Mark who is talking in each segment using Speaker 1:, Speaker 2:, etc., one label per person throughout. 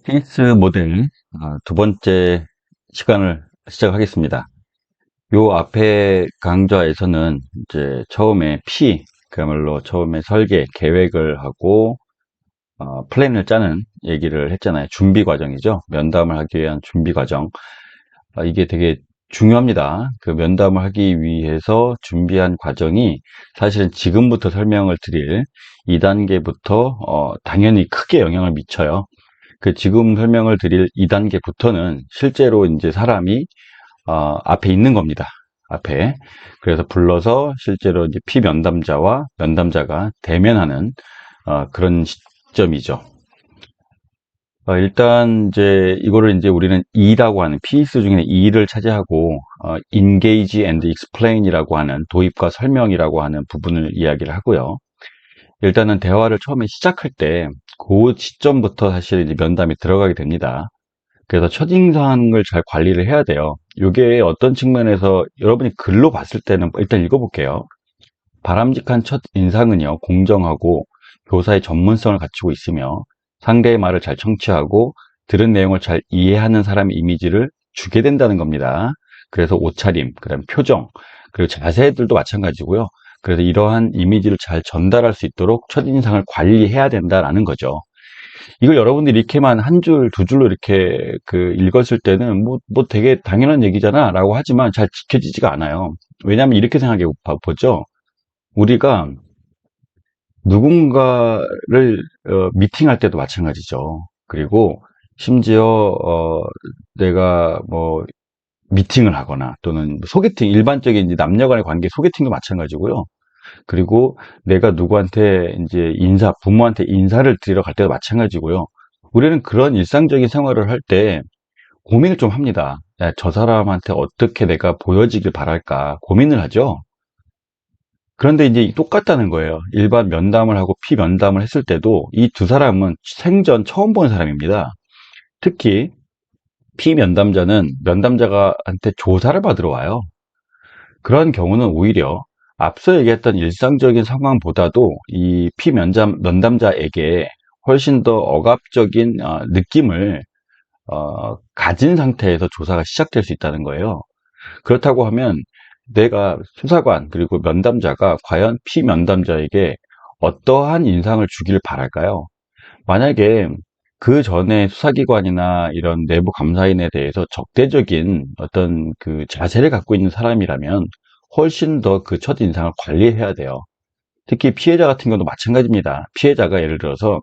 Speaker 1: 피닉스 모델 두 번째 시간을 시작하겠습니다. 요 앞에 강좌에서는 이제 처음에 그야말로 처음에 설계, 계획을 하고 플랜을 짜는 얘기를 했잖아요. 준비 과정이죠. 면담을 하기 위한 준비 과정. 이게 되게 중요합니다. 그 면담을 하기 위해서 준비한 과정이 사실은 지금부터 설명을 드릴 2단계부터 당연히 크게 영향을 미쳐요. 그 지금 설명을 드릴 2단계부터는 실제로 이제 사람이 앞에 있는 겁니다. 앞에. 그래서 불러서 실제로 이제 피면담자와 면담자가 대면하는 그런 시점이죠. 일단 이제 이거를 이제 우리는 E라고 하는 피스 중에 E를 차지하고 engage and explain이라고 하는 도입과 설명이라고 하는 부분을 이야기를 하고요. 일단은 대화를 처음에 시작할 때 그 시점부터 사실 이제 면담이 들어가게 됩니다. 그래서 첫인상을 잘 관리를 해야 돼요. 이게 어떤 측면에서 여러분이 글로 봤을 때는 일단 읽어볼게요. 바람직한 첫인상은요, 공정하고 교사의 전문성을 갖추고 있으며 상대의 말을 잘 청취하고 들은 내용을 잘 이해하는 사람의 이미지를 주게 된다는 겁니다. 그래서 옷차림, 그다음 표정, 그리고 자세들도 마찬가지고요. 그래서 이러한 이미지를 잘 전달할 수 있도록 첫인상을 관리해야 된다라는 거죠. 이걸 여러분들이 이렇게만 한 줄, 두 줄로 이렇게 읽었을 때는 뭐 되게 당연한 얘기잖아 라고 하지만 잘 지켜지지가 않아요. 왜냐하면 이렇게 생각해 보죠. 우리가 누군가를 미팅할 때도 마찬가지죠. 그리고 심지어 내가 뭐 미팅을 하거나 또는 소개팅, 일반적인 이제 남녀 간의 관계 소개팅도 마찬가지고요. 그리고 내가 누구한테 이제 부모한테 인사를 드리러 갈 때도 마찬가지고요. 우리는 그런 일상적인 생활을 할 때 고민을 좀 합니다. 야, 저 사람한테 어떻게 내가 보여지길 바랄까 고민을 하죠. 그런데 이제 똑같다는 거예요. 일반 면담을 하고 피면담을 했을 때도 이 두 사람은 생전 처음 본 사람입니다. 특히 피면담자는 면담자한테 조사를 받으러 와요. 그런 경우는 오히려 앞서 얘기했던 일상적인 상황보다도 이 면담자에게 훨씬 더 억압적인 느낌을 가진 상태에서 조사가 시작될 수 있다는 거예요. 그렇다고 하면 내가 수사관 그리고 면담자가 과연 피면담자에게 어떠한 인상을 주길 바랄까요? 만약에 그 전에 수사기관이나 이런 내부 감사인에 대해서 적대적인 어떤 그 자세를 갖고 있는 사람이라면 훨씬 더 그 첫인상을 관리해야 돼요. 특히 피해자 같은 경우도 마찬가지입니다. 피해자가 예를 들어서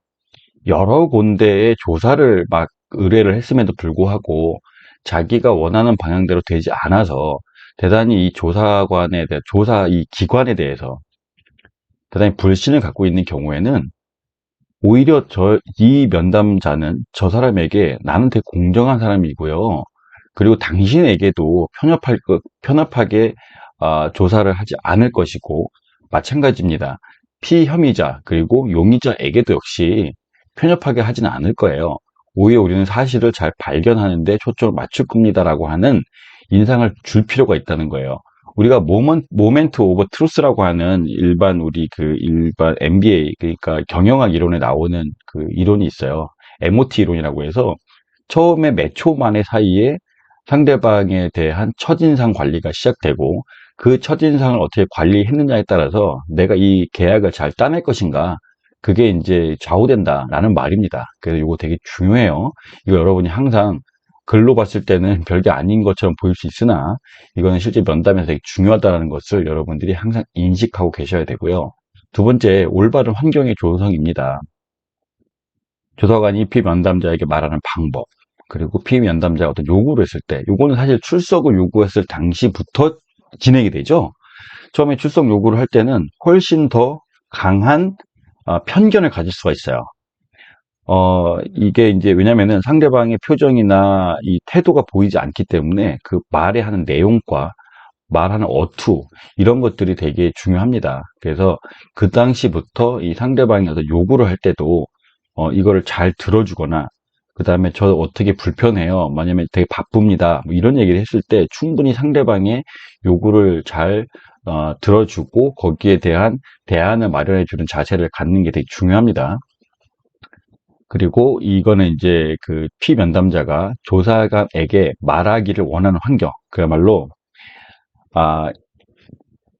Speaker 1: 여러 군데에 조사를 막 의뢰를 했음에도 불구하고 자기가 원하는 방향대로 되지 않아서 대단히 이 조사 이 기관에 대해서 대단히 불신을 갖고 있는 경우에는 오히려 이 면담자는 저 사람에게 나는 되게 공정한 사람이고요. 그리고 당신에게도 편협하게 조사를 하지 않을 것이고, 마찬가지입니다. 피혐의자, 그리고 용의자에게도 역시 편협하게 하지는 않을 거예요. 오히려 우리는 사실을 잘 발견하는데 초점을 맞출 겁니다라고 하는 인상을 줄 필요가 있다는 거예요. 우리가 모멘트 오브 트루스라고 하는 일반 MBA, 그러니까 경영학 이론에 나오는 그 이론이 있어요. MOT 이론이라고 해서 처음에 몇 초 만에 사이에 상대방에 대한 첫인상 관리가 시작되고 그 첫인상을 어떻게 관리했느냐에 따라서 내가 이 계약을 잘 따낼 것인가 그게 이제 좌우된다라는 말입니다. 그래서 이거 되게 중요해요. 이거 여러분이 항상 글로 봤을 때는 별게 아닌 것처럼 보일 수 있으나 이거는 실제 면담에서 되게 중요하다는 것을 여러분들이 항상 인식하고 계셔야 되고요. 두 번째, 올바른 환경의 조성입니다. 조사관이 피면담자에게 말하는 방법, 그리고 피면담자가 어떤 요구를 했을 때, 요거는 사실 출석을 요구했을 당시부터 진행이 되죠. 처음에 출석 요구를 할 때는 훨씬 더 강한 편견을 가질 수가 있어요. 이게 이제 왜냐면은 상대방의 표정이나 이 태도가 보이지 않기 때문에 그 말에 하는 내용과 말하는 어투, 이런 것들이 되게 중요합니다. 그래서 그 당시부터 이 상대방이 어떤 요구를 할 때도, 이거를 잘 들어주거나, 그 다음에 저 어떻게 불편해요. 만약에 되게 바쁩니다. 뭐 이런 얘기를 했을 때 충분히 상대방의 요구를 잘, 들어주고 거기에 대한 대안을 마련해 주는 자세를 갖는 게 되게 중요합니다. 그리고 이거는 이제 그 피면담자가 조사관에게 말하기를 원하는 환경, 그야말로 아,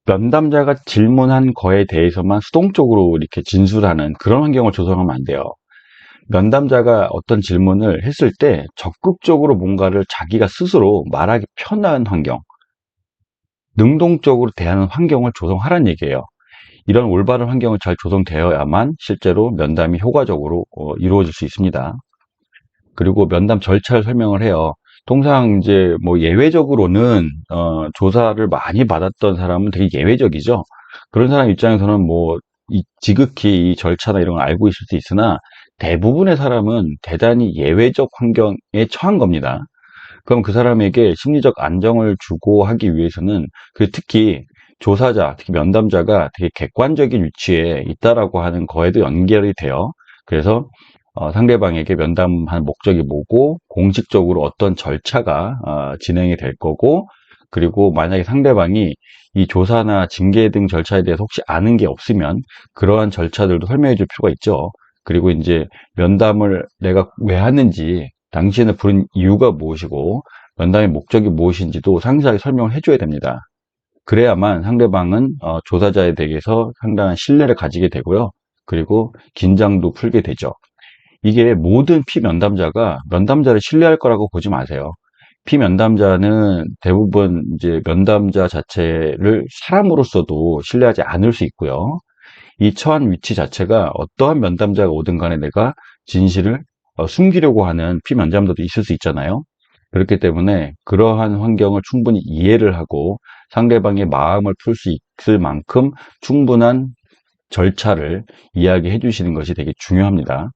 Speaker 1: 면담자가 질문한 거에 대해서만 수동적으로 이렇게 진술하는 그런 환경을 조성하면 안 돼요. 면담자가 어떤 질문을 했을 때 적극적으로 뭔가를 자기가 스스로 말하기 편한 환경, 능동적으로 대하는 환경을 조성하라는 얘기예요. 이런 올바른 환경이 잘 조성되어야만 실제로 면담이 효과적으로 이루어질 수 있습니다. 그리고 면담 절차를 설명을 해요. 통상 이제 뭐 예외적으로는 조사를 많이 받았던 사람은 되게 예외적이죠. 그런 사람 입장에서는 뭐 지극히 이 절차나 이런 걸 알고 있을 수 있으나 대부분의 사람은 대단히 예외적 환경에 처한 겁니다. 그럼 그 사람에게 심리적 안정을 주고 하기 위해서는 그 특히 조사자, 특히 면담자가 되게 객관적인 위치에 있다라고 하는 거에도 연결이 돼요. 그래서 상대방에게 면담한 목적이 뭐고 공식적으로 어떤 절차가 진행이 될 거고, 그리고 만약에 상대방이 이 조사나 징계 등 절차에 대해서 혹시 아는 게 없으면 그러한 절차들도 설명해 줄 필요가 있죠. 그리고 이제 면담을 내가 왜 하는지, 당신을 부른 이유가 무엇이고 면담의 목적이 무엇인지도 상세하게 설명을 해줘야 됩니다. 그래야만 상대방은 조사자에 대해서 상당한 신뢰를 가지게 되고요. 그리고 긴장도 풀게 되죠. 이게 모든 피면담자가 면담자를 신뢰할 거라고 보지 마세요. 피면담자는 대부분 이제 면담자 자체를 사람으로서도 신뢰하지 않을 수 있고요. 이 처한 위치 자체가 어떠한 면담자가 오든 간에 내가 진실을 숨기려고 하는 피면담자도 있을 수 있잖아요. 그렇기 때문에 그러한 환경을 충분히 이해를 하고 상대방의 마음을 풀 수 있을 만큼 충분한 절차를 이야기해 주시는 것이 되게 중요합니다.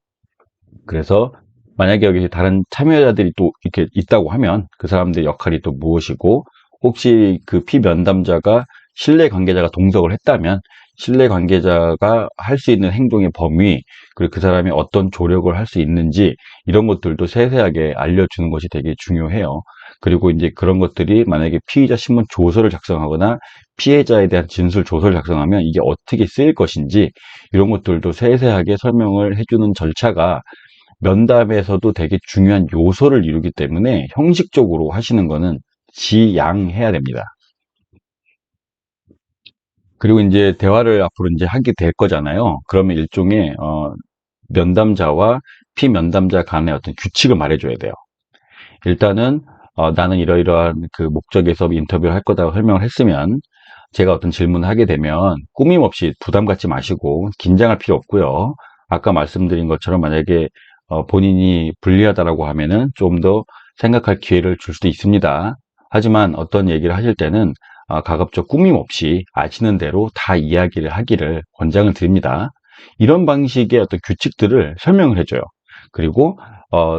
Speaker 1: 그래서 만약에 여기 다른 참여자들이 또 이렇게 있다고 하면 그 사람들의 역할이 또 무엇이고, 혹시 그 피면담자가 신뢰 관계자가 동석을 했다면 신뢰 관계자가 할 수 있는 행동의 범위, 그리고 그 사람이 어떤 조력을 할 수 있는지 이런 것들도 세세하게 알려주는 것이 되게 중요해요. 그리고 이제 그런 것들이 만약에 피의자 신문 조서를 작성하거나 피해자에 대한 진술 조서를 작성하면 이게 어떻게 쓰일 것인지 이런 것들도 세세하게 설명을 해주는 절차가 면담에서도 되게 중요한 요소를 이루기 때문에 형식적으로 하시는 거는 지양해야 됩니다. 그리고 이제 대화를 앞으로 이제 하게 될 거잖아요. 그러면 일종의 면담자와 피면담자 간의 어떤 규칙을 말해줘야 돼요. 일단은 나는 이러이러한 그 목적에서 인터뷰를 할 거다고 설명을 했으면, 제가 어떤 질문을 하게 되면 꾸밈 없이 부담 갖지 마시고 긴장할 필요 없고요. 아까 말씀드린 것처럼 만약에 본인이 불리하다라고 하면은 좀 더 생각할 기회를 줄 수도 있습니다. 하지만 어떤 얘기를 하실 때는 가급적 꾸밈 없이 아시는 대로 다 이야기를 하기를 권장을 드립니다. 이런 방식의 어떤 규칙들을 설명을 해줘요. 그리고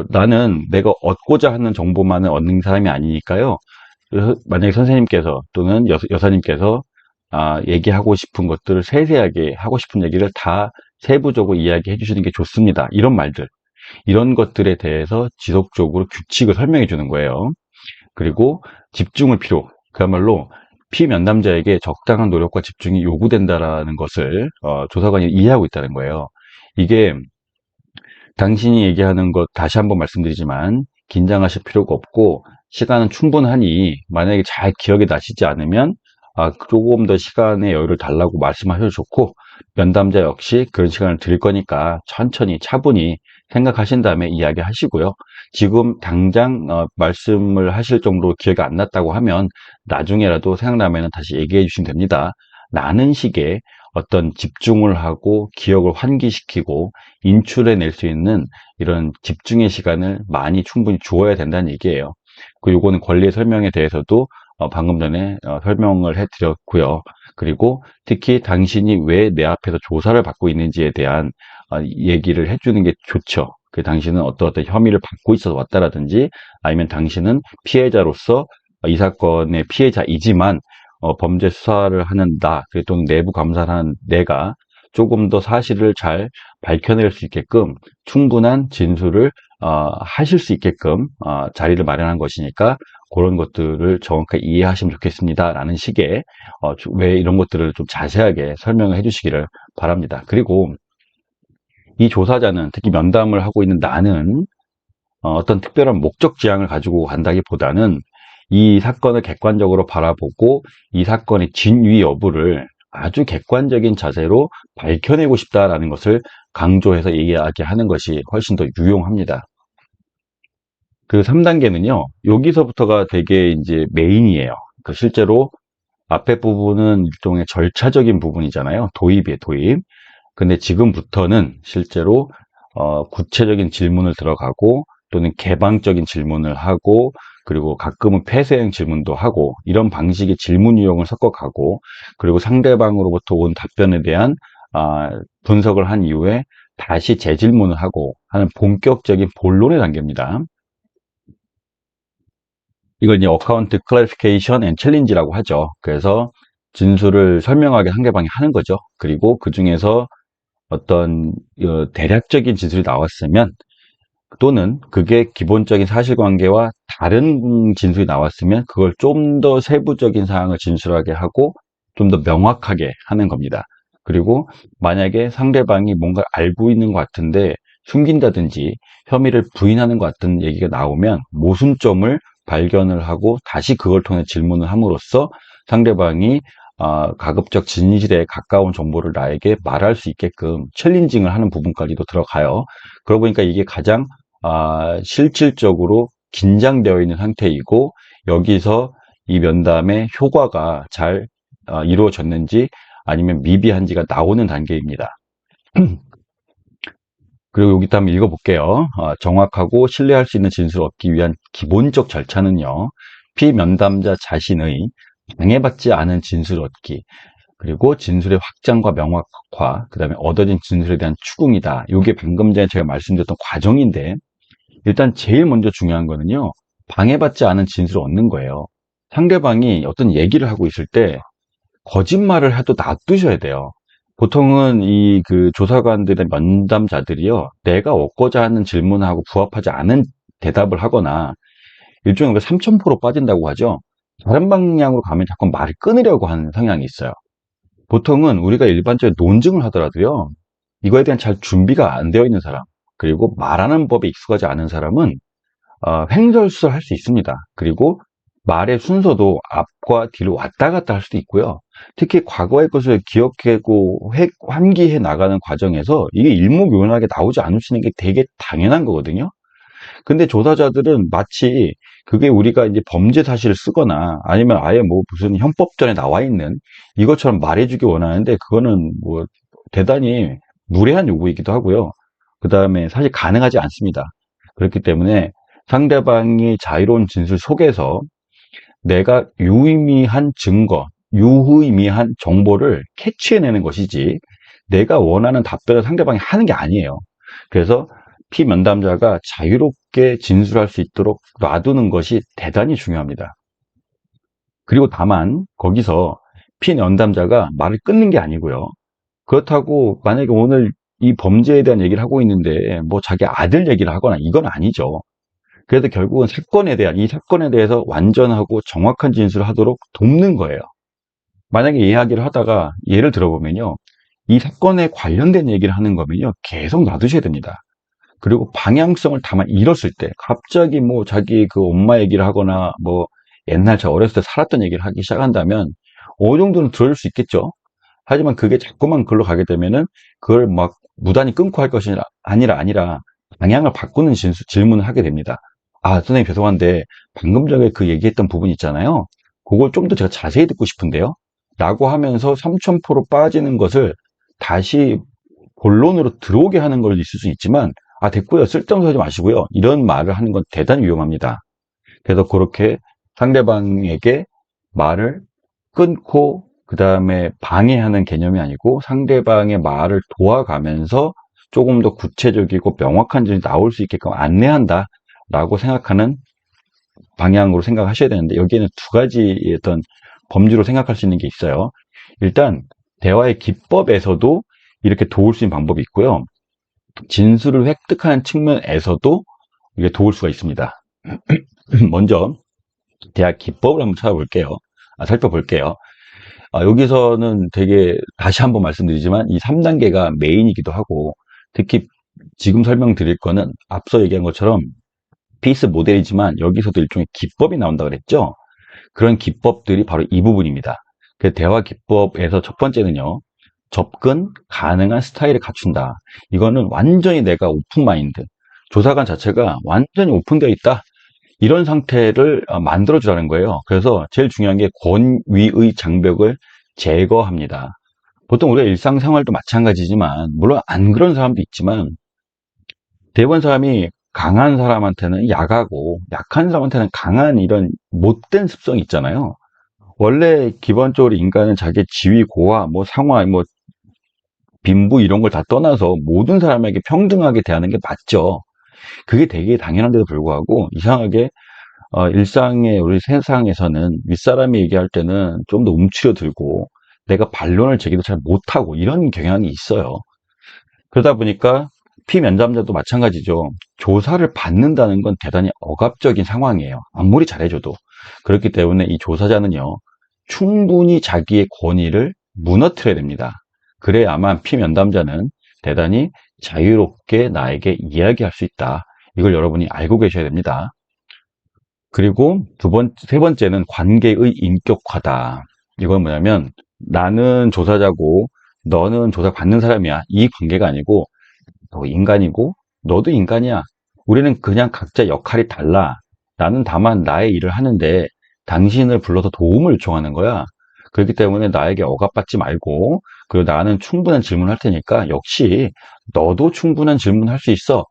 Speaker 1: 나는 내가 얻고자 하는 정보만을 얻는 사람이 아니니까요. 만약에 선생님께서 또는 여사님께서 얘기하고 싶은 것들을 세세하게 하고 싶은 얘기를 다 세부적으로 이야기해 주시는 게 좋습니다. 이런 말들, 이런 것들에 대해서 지속적으로 규칙을 설명해 주는 거예요. 그리고 집중을 그야말로 피면담자에게 적당한 노력과 집중이 요구된다라는 것을 조사관이 이해하고 있다는 거예요. 이게 당신이 얘기하는 것 다시 한번 말씀드리지만 긴장하실 필요가 없고, 시간은 충분하니 만약에 잘 기억이 나시지 않으면 조금 더 시간의 여유를 달라고 말씀하셔도 좋고, 면담자 역시 그런 시간을 드릴 거니까 천천히 차분히 생각하신 다음에 이야기하시고요. 지금 당장 말씀을 하실 정도로 기억이 안 났다고 하면 나중에라도 생각나면 다시 얘기해 주시면 됩니다. 나는 식의 어떤 집중을 하고 기억을 환기시키고 인출해낼 수 있는 이런 집중의 시간을 많이 충분히 주어야 된다는 얘기예요. 요거는 권리 설명에 대해서도 방금 전에 설명을 해드렸고요. 그리고 특히 당신이 왜 내 앞에서 조사를 받고 있는지에 대한 얘기를 해주는 게 좋죠. 당신은 어떤 혐의를 받고 있어서 왔다라든지, 아니면 당신은 피해자로서 이 사건의 피해자이지만 범죄 수사를 하는 또는 내부 감사를 하는 내가 조금 더 사실을 잘 밝혀낼 수 있게끔 충분한 진술을 하실 수 있게끔 자리를 마련한 것이니까 그런 것들을 정확하게 이해하시면 좋겠습니다. 라는 식의 왜 이런 것들을 좀 자세하게 설명을 해주시기를 바랍니다. 그리고 이 조사자는, 특히 면담을 하고 있는 나는 어떤 특별한 목적 지향을 가지고 간다기보다는 이 사건을 객관적으로 바라보고 이 사건의 진위 여부를 아주 객관적인 자세로 밝혀내고 싶다라는 것을 강조해서 이야기하는 것이 훨씬 더 유용합니다. 그 3단계는요, 여기서부터가 되게 이제 메인이에요. 그 실제로 앞에 부분은 일종의 절차적인 부분이잖아요. 도입이에요, 도입. 근데 지금부터는 실제로 구체적인 질문을 들어가고 또는 개방적인 질문을 하고 그리고 가끔은 폐쇄형 질문도 하고 이런 방식의 질문 유형을 섞어가고 그리고 상대방으로부터 온 답변에 대한 분석을 한 이후에 다시 재질문을 하고 하는 본격적인 본론의 단계입니다. 이걸 이제 어카운트 클래리피케이션 앤 챌린지라고 하죠. 그래서 진술을 설명하게 상대방이 하는 거죠. 그리고 그 중에서 어떤 대략적인 진술이 나왔으면 또는 그게 기본적인 사실관계와 다른 진술이 나왔으면 그걸 좀 더 세부적인 사항을 진술하게 하고 좀 더 명확하게 하는 겁니다. 그리고 만약에 상대방이 뭔가 알고 있는 것 같은데 숨긴다든지 혐의를 부인하는 것 같은 얘기가 나오면 모순점을 발견을 하고 다시 그걸 통해 질문을 함으로써 상대방이 가급적 진실에 가까운 정보를 나에게 말할 수 있게끔 챌린징을 하는 부분까지도 들어가요. 그러고 보니까 이게 가장 실질적으로 긴장되어 있는 상태이고 여기서 이 면담의 효과가 잘 이루어졌는지 아니면 미비한지가 나오는 단계입니다. 그리고 여기다 한번 읽어볼게요. 정확하고 신뢰할 수 있는 진술을 얻기 위한 기본적 절차는요. 피면담자 자신의 방해받지 않은 진술 얻기, 그리고 진술의 확장과 명확화, 그 다음에 얻어진 진술에 대한 추궁이다. 이게 방금 전에 제가 말씀드렸던 과정인데 일단 제일 먼저 중요한 거는요. 방해받지 않은 진술을 얻는 거예요. 상대방이 어떤 얘기를 하고 있을 때 거짓말을 해도 놔두셔야 돼요. 보통은 이 그 조사관들의 면담자들이요. 내가 얻고자 하는 질문하고 부합하지 않은 대답을 하거나 일종의 3000% 빠진다고 하죠. 다른 방향으로 가면 자꾸 말을 끊으려고 하는 성향이 있어요. 보통은 우리가 일반적인 논증을 하더라도요. 이거에 대한 잘 준비가 안 되어 있는 사람, 그리고 말하는 법에 익숙하지 않은 사람은 횡설수설 할 수 있습니다. 그리고 말의 순서도 앞과 뒤로 왔다 갔다 할 수도 있고요. 특히 과거의 것을 기억하고 환기해 나가는 과정에서 이게 일목요연하게 나오지 않으시는 게 되게 당연한 거거든요. 근데 조사자들은 마치 그게 우리가 이제 범죄 사실을 쓰거나 아니면 아예 뭐 무슨 형법전에 나와 있는 이것처럼 말해주기 원하는데 그거는 뭐 대단히 무례한 요구이기도 하고요. 그 다음에 사실 가능하지 않습니다. 그렇기 때문에 상대방이 자유로운 진술 속에서 내가 유의미한 증거, 유의미한 정보를 캐치해내는 것이지 내가 원하는 답변을 상대방이 하는 게 아니에요. 그래서 피면담자가 자유롭게 진술할 수 있도록 놔두는 것이 대단히 중요합니다. 그리고 다만 거기서 피면담자가 말을 끊는 게 아니고요. 그렇다고 만약에 오늘 이 범죄에 대한 얘기를 하고 있는데 뭐 자기 아들 얘기를 하거나 이건 아니죠. 그래도 결국은 이 사건에 대해서 완전하고 정확한 진술을 하도록 돕는 거예요. 만약에 이야기를 하다가 예를 들어보면요. 이 사건에 관련된 얘기를 하는 거면요. 계속 놔두셔야 됩니다. 그리고 방향성을 다만 잃었을 때 갑자기 뭐 자기 그 엄마 얘기를 하거나 뭐 옛날 저 어렸을 때 살았던 얘기를 하기 시작한다면 어느 정도는 들어줄 수 있겠죠. 하지만 그게 자꾸만 글로 가게 되면은 그걸 막 무단히 끊고 할 것이 아니라 방향을 바꾸는 질문을 하게 됩니다. 선생님 죄송한데 방금 전에 그 얘기했던 부분 있잖아요. 그걸 좀 더 제가 자세히 듣고 싶은데요. 라고 하면서 3000% 빠지는 것을 다시 본론으로 들어오게 하는 걸 있을 수 있지만 됐고요. 쓸데없는 소리 하지 마시고요. 이런 말을 하는 건 대단히 위험합니다. 그래서 그렇게 상대방에게 말을 끊고 그 다음에 방해하는 개념이 아니고 상대방의 말을 도와가면서 조금 더 구체적이고 명확한 점이 나올 수 있게끔 안내한다 라고 생각하는 방향으로 생각하셔야 되는데 여기에는 두 가지 어떤 범주로 생각할 수 있는 게 있어요. 일단 대화의 기법에서도 이렇게 도울 수 있는 방법이 있고요. 진술을 획득하는 측면에서도 이게 도울 수가 있습니다. 먼저 대화 기법을 한번 살펴볼게요. 여기서는 되게 다시 한번 말씀드리지만 이 3단계가 메인이기도 하고 특히 지금 설명드릴 거는 앞서 얘기한 것처럼 피스 모델이지만 여기서도 일종의 기법이 나온다 그랬죠. 그런 기법들이 바로 이 부분입니다. 그 대화 기법에서 첫 번째는요. 접근 가능한 스타일을 갖춘다. 이거는 완전히 내가 오픈 마인드. 조사관 자체가 완전히 오픈되어 있다. 이런 상태를 만들어주라는 거예요. 그래서 제일 중요한 게 권위의 장벽을 제거합니다. 보통 우리가 일상생활도 마찬가지지만, 물론 안 그런 사람도 있지만, 대부분 사람이 강한 사람한테는 약하고, 약한 사람한테는 강한 이런 못된 습성이 있잖아요. 원래 기본적으로 인간은 자기 지위, 고하, 뭐 상하, 뭐 빈부 이런 걸 다 떠나서 모든 사람에게 평등하게 대하는 게 맞죠. 그게 되게 당연한데도 불구하고 이상하게 일상의 우리 세상에서는 윗사람이 얘기할 때는 좀 더 움츠려들고 내가 반론을 제기도 잘 못하고 이런 경향이 있어요. 그러다 보니까 피면담자도 마찬가지죠. 조사를 받는다는 건 대단히 억압적인 상황이에요. 아무리 잘해줘도. 그렇기 때문에 이 조사자는요, 충분히 자기의 권위를 무너뜨려야 됩니다. 그래야만 피면담자는 대단히 자유롭게 나에게 이야기할 수 있다. 이걸 여러분이 알고 계셔야 됩니다. 그리고 세 번째는 관계의 인격화다. 이건 뭐냐면 나는 조사자고 너는 조사받는 사람이야. 이 관계가 아니고 너 인간이고 너도 인간이야. 우리는 그냥 각자 역할이 달라. 나는 다만 나의 일을 하는데 당신을 불러서 도움을 요청하는 거야. 그렇기 때문에 나에게 억압받지 말고 그리고 나는 충분한 질문을 할 테니까 역시 너도 충분한 질문을 할 수 있어.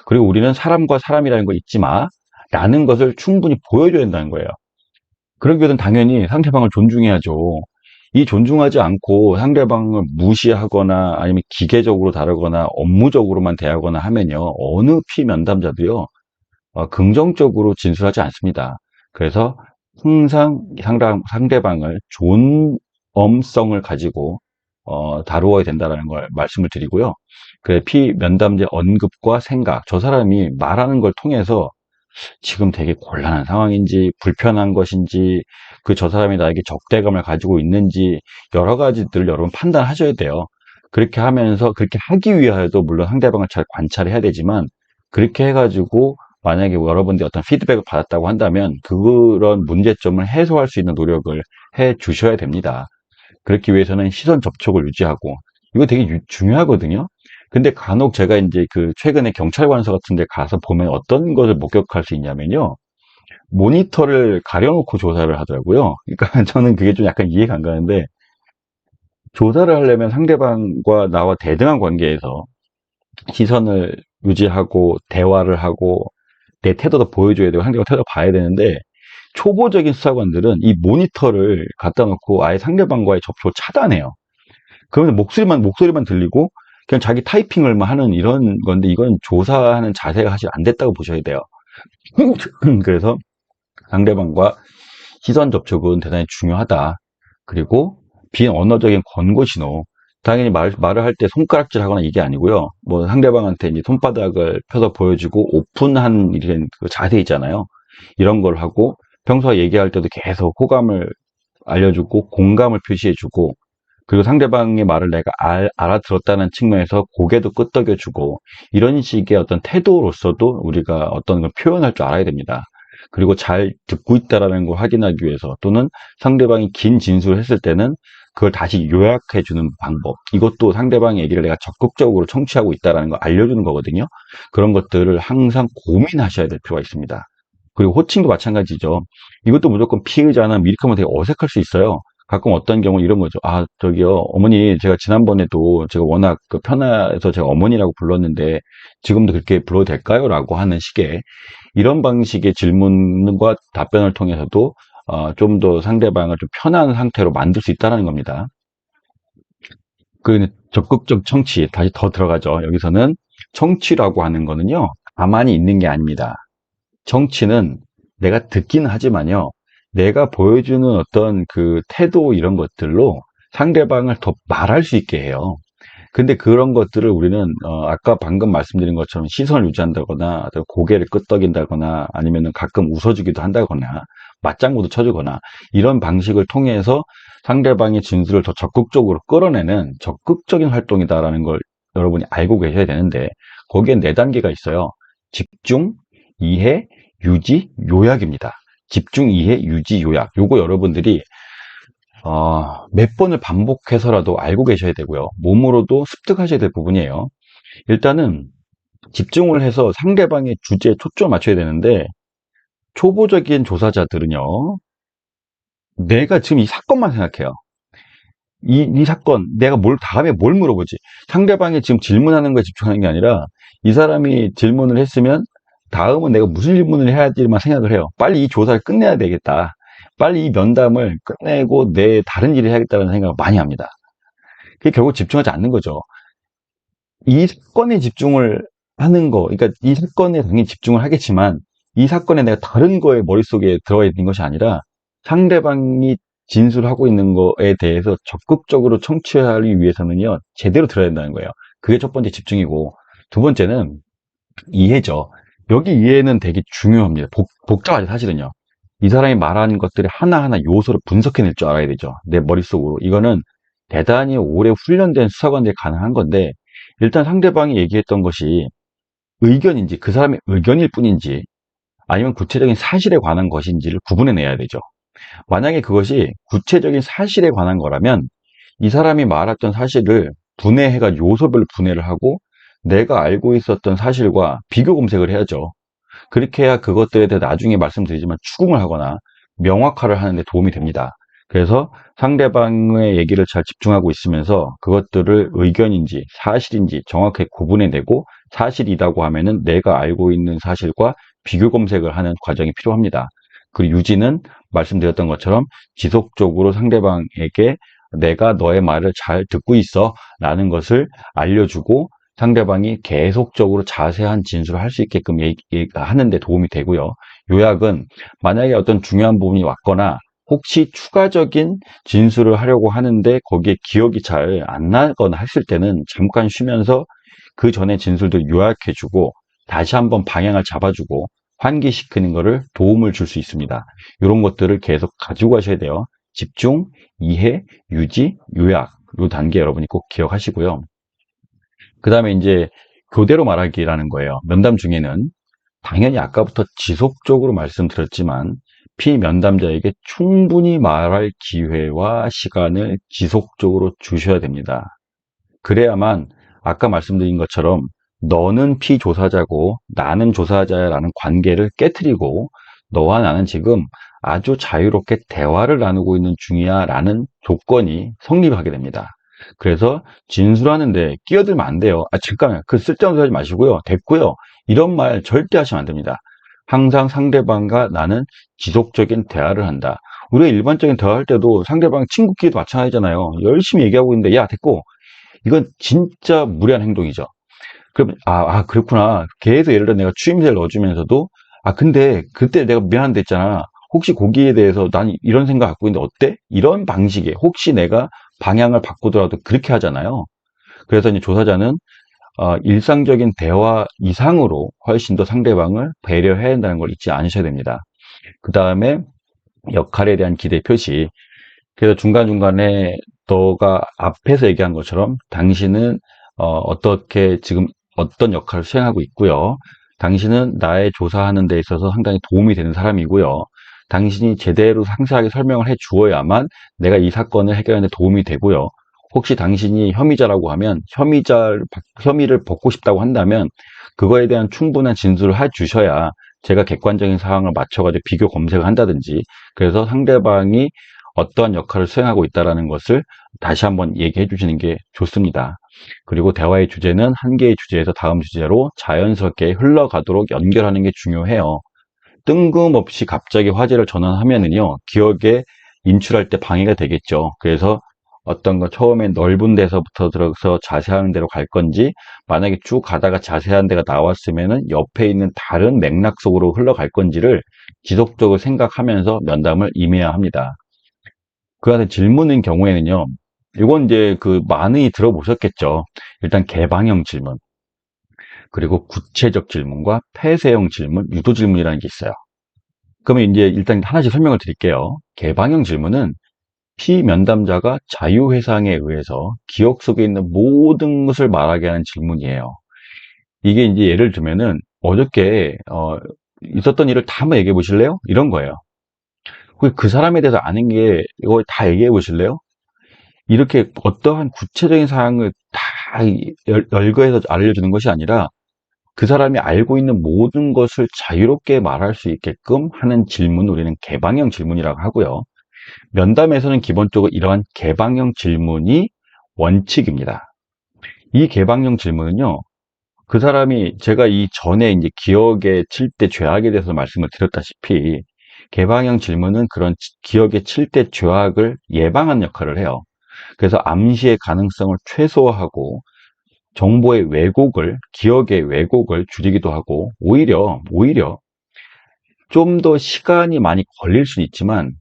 Speaker 1: 그리고 우리는 사람과 사람이라는 거 잊지 마. 라는 것을 충분히 보여줘야 된다는 거예요. 그러기 위해서는 당연히 상대방을 존중해야죠. 이 존중하지 않고 상대방을 무시하거나 아니면 기계적으로 다루거나 업무적으로만 대하거나 하면요. 어느 피면담자도요. 긍정적으로 진술하지 않습니다. 그래서 항상 상대방을 존엄성을 가지고 다루어야 된다는 걸 말씀을 드리고요. 그 피면담자의 언급과 생각, 저 사람이 말하는 걸 통해서 지금 되게 곤란한 상황인지 불편한 것인지 저 사람이 나에게 적대감을 가지고 있는지 여러 가지들을 여러분 판단하셔야 돼요. 그렇게 하면서 그렇게 하기 위하여도 물론 상대방을 잘 관찰해야 되지만 그렇게 해가지고 만약에 여러분들이 어떤 피드백을 받았다고 한다면 그런 문제점을 해소할 수 있는 노력을 해 주셔야 됩니다. 그렇기 위해서는 시선 접촉을 유지하고 이거 되게 중요하거든요. 근데 간혹 제가 이제 최근에 경찰관서 같은 데 가서 보면 어떤 것을 목격할 수 있냐면요. 모니터를 가려놓고 조사를 하더라고요. 그러니까 저는 그게 좀 약간 이해가 안 가는데 조사를 하려면 상대방과 나와 대등한 관계에서 시선을 유지하고 대화를 하고 내 태도도 보여줘야 되고 상대방 태도 봐야 되는데 초보적인 수사관들은 이 모니터를 갖다 놓고 아예 상대방과의 접촉을 차단해요. 그러면 목소리만 들리고 그냥 자기 타이핑을만 하는 이런 건데 이건 조사하는 자세가 사실 안 됐다고 보셔야 돼요. 그래서 상대방과 시선 접촉은 대단히 중요하다. 그리고 비언어적인 권고 신호. 당연히 말을 할 때 손가락질 하거나 이게 아니고요. 뭐 상대방한테 이제 손바닥을 펴서 보여주고 오픈한 이런 자세 있잖아요. 이런 걸 하고 평소에 얘기할 때도 계속 호감을 알려주고 공감을 표시해주고 그리고 상대방의 말을 내가 알아들었다는 측면에서 고개도 끄덕여주고 이런 식의 어떤 태도로서도 우리가 어떤 걸 표현할 줄 알아야 됩니다. 그리고 잘 듣고 있다라는 걸 확인하기 위해서 또는 상대방이 긴 진술을 했을 때는 그걸 다시 요약해 주는 방법. 이것도 상대방의 얘기를 내가 적극적으로 청취하고 있다라는 걸 알려주는 거거든요. 그런 것들을 항상 고민하셔야 될 필요가 있습니다. 그리고 호칭도 마찬가지죠. 이것도 무조건 피의자나 미리 하면 되게 어색할 수 있어요. 가끔 어떤 경우 이런 거죠. 아, 저기요, 어머니, 제가 지난번에도 제가 워낙 편해서 제가 어머니라고 불렀는데 지금도 그렇게 불러도 될까요? 라고 하는 식의 이런 방식의 질문과 답변을 통해서도 좀 더 상대방을 좀 편한 상태로 만들 수 있다는 겁니다. 그 적극적 청취, 다시 더 들어가죠. 여기서는 청취라고 하는 거는요, 가만히 있는 게 아닙니다. 정치는 내가 듣기는 하지만요, 내가 보여주는 어떤 태도 이런 것들로 상대방을 더 말할 수 있게 해요. 근데 그런 것들을 우리는, 아까 방금 말씀드린 것처럼 시선을 유지한다거나, 고개를 끄덕인다거나, 아니면 가끔 웃어주기도 한다거나, 맞장구도 쳐주거나, 이런 방식을 통해서 상대방의 진술을 더 적극적으로 끌어내는 적극적인 활동이다라는 걸 여러분이 알고 계셔야 되는데, 거기에 4단계가 있어요. 집중, 이해, 유지, 요약입니다. 집중, 이해, 유지, 요약. 요거 여러분들이 몇 번을 반복해서라도 알고 계셔야 되고요. 몸으로도 습득하셔야 될 부분이에요. 일단은 집중을 해서 상대방의 주제에 초점을 맞춰야 되는데, 초보적인 조사자들은요, 내가 지금 이 사건만 생각해요. 이 사건, 내가 다음에 뭘 물어보지? 상대방이 지금 질문하는 거에 집중하는 게 아니라, 이 사람이 질문을 했으면, 다음은 내가 무슨 질문을 해야 될지만 생각을 해요. 빨리 이 조사를 끝내야 되겠다. 빨리 이 면담을 끝내고 내 다른 일을 해야겠다는 생각을 많이 합니다. 그게 결국 집중하지 않는 거죠. 이 사건에 집중을 하는 거, 그러니까 이 사건에 당연히 집중을 하겠지만, 이 사건에 내가 다른 거에 머릿속에 들어가 있는 것이 아니라, 상대방이 진술하고 있는 거에 대해서 적극적으로 청취하기 위해서는요, 제대로 들어야 된다는 거예요. 그게 첫 번째 집중이고, 두 번째는 이해죠. 여기 이해는 되게 중요합니다. 복잡하죠, 사실은요. 이 사람이 말하는 것들이 하나하나 요소를 분석해낼 줄 알아야 되죠. 내 머릿속으로. 이거는 대단히 오래 훈련된 수사관들이 가능한 건데, 일단 상대방이 얘기했던 것이 의견인지, 그 사람의 의견일 뿐인지, 아니면 구체적인 사실에 관한 것인지를 구분해내야 되죠. 만약에 그것이 구체적인 사실에 관한 거라면, 이 사람이 말했던 사실을 분해해가지고 요소별로 분해를 하고, 내가 알고 있었던 사실과 비교 검색을 해야죠. 그렇게 해야 그것들에 대해 나중에 말씀드리지만 추궁을 하거나 명확화를 하는 데 도움이 됩니다. 그래서 상대방의 얘기를 잘 집중하고 있으면서 그것들을 의견인지 사실인지 정확하게 구분해내고, 사실이라고 하면은 내가 알고 있는 사실과 비교 검색을 하는 과정이 필요합니다. 그리고 유지는 말씀드렸던 것처럼 지속적으로 상대방에게 내가 너의 말을 잘 듣고 있어 라는 것을 알려주고, 상대방이 계속적으로 자세한 진술을 할 수 있게끔 하는 데 도움이 되고요. 요약은 만약에 어떤 중요한 부분이 왔거나 혹시 추가적인 진술을 하려고 하는데 거기에 기억이 잘 안 나거나 했을 때는 잠깐 쉬면서 그 전에 진술들 요약해주고 다시 한번 방향을 잡아주고 환기시키는 것을 도움을 줄 수 있습니다. 이런 것들을 계속 가지고 가셔야 돼요. 집중, 이해, 유지, 요약. 이 단계 여러분이 꼭 기억하시고요. 그 다음에 이제 교대로 말하기라는 거예요. 면담 중에는 당연히 아까부터 지속적으로 말씀드렸지만 피면담자에게 충분히 말할 기회와 시간을 지속적으로 주셔야 됩니다. 그래야만 아까 말씀드린 것처럼 너는 피조사자고 나는 조사자라는 관계를 깨트리고, 너와 나는 지금 아주 자유롭게 대화를 나누고 있는 중이야 라는 조건이 성립하게 됩니다. 그래서 진술하는데 끼어들면 안 돼요. 잠깐만, 그 쓸데없는 소리 하지 마시고요. 됐고요. 이런 말 절대 하시면 안 됩니다. 항상 상대방과 나는 지속적인 대화를 한다. 우리가 일반적인 대화할 때도 상대방 친구끼리도 마찬가지잖아요. 열심히 얘기하고 있는데 야 됐고, 이건 진짜 무례한 행동이죠. 그럼 그렇구나. 계속 예를 들어 내가 추임새를 넣어주면서도 근데 그때 내가 미안한데 했잖아. 혹시 거기에 대해서 난 이런 생각 갖고 있는데 어때? 이런 방식에 혹시 내가 방향을 바꾸더라도 그렇게 하잖아요. 그래서 이제 조사자는 일상적인 대화 이상으로 훨씬 더 상대방을 배려해야 한다는 걸 잊지 않으셔야 됩니다. 그 다음에 역할에 대한 기대 표시. 그래서 중간중간에 너가 앞에서 얘기한 것처럼 당신은 어떻게 지금 어떤 역할을 수행하고 있고요. 당신은 나의 조사하는 데 있어서 상당히 도움이 되는 사람이고요. 당신이 제대로 상세하게 설명을 해 주어야만 내가 이 사건을 해결하는 데 도움이 되고요. 혹시 당신이 혐의자라고 하면 혐의를 벗고 싶다고 한다면 그거에 대한 충분한 진술을 해 주셔야 제가 객관적인 상황을 맞춰가지고 비교 검색을 한다든지, 그래서 상대방이 어떠한 역할을 수행하고 있다는 것을 다시 한번 얘기해 주시는 게 좋습니다. 그리고 대화의 주제는 한 개의 주제에서 다음 주제로 자연스럽게 흘러가도록 연결하는 게 중요해요. 뜬금없이 갑자기 화제를 전환하면은요, 기억에 인출할 때 방해가 되겠죠. 그래서 어떤 거 처음에 넓은 데서부터 들어서 자세한 데로 갈 건지, 만약에 쭉 가다가 자세한 데가 나왔으면은 옆에 있는 다른 맥락 속으로 흘러갈 건지를 지속적으로 생각하면서 면담을 임해야 합니다. 그 안에 질문인 경우에는요, 이건 이제 많이 들어보셨겠죠. 일단 개방형 질문, 그리고 구체적 질문과 폐쇄형 질문, 유도 질문이라는 게 있어요. 그러면 이제 일단 하나씩 설명을 드릴게요. 개방형 질문은 피면담자가 자유회상에 의해서 기억 속에 있는 모든 것을 말하게 하는 질문이에요. 이게 이제 예를 들면은 어저께 있었던 일을 다 한번 얘기해 보실래요? 이런 거예요. 혹시 그 사람에 대해서 아는 게 이거 다 얘기해 보실래요? 이렇게 어떠한 구체적인 사항을 다 열거해서 알려주는 것이 아니라 그 사람이 알고 있는 모든 것을 자유롭게 말할 수 있게끔 하는 질문을 우리는 개방형 질문이라고 하고요. 면담에서는 기본적으로 이러한 개방형 질문이 원칙입니다. 이 개방형 질문은요, 그 사람이 제가 이 전에 이제 기억에 칠 때 죄악에 대해서 말씀을 드렸다시피 개방형 질문은 그런 기억에 칠 때 죄악을 예방하는 역할을 해요. 그래서 암시의 가능성을 최소화하고 정보의 왜곡을, 기억의 왜곡을 줄이기도 하고 오히려 좀 더 시간이 많이 걸릴 수 있지만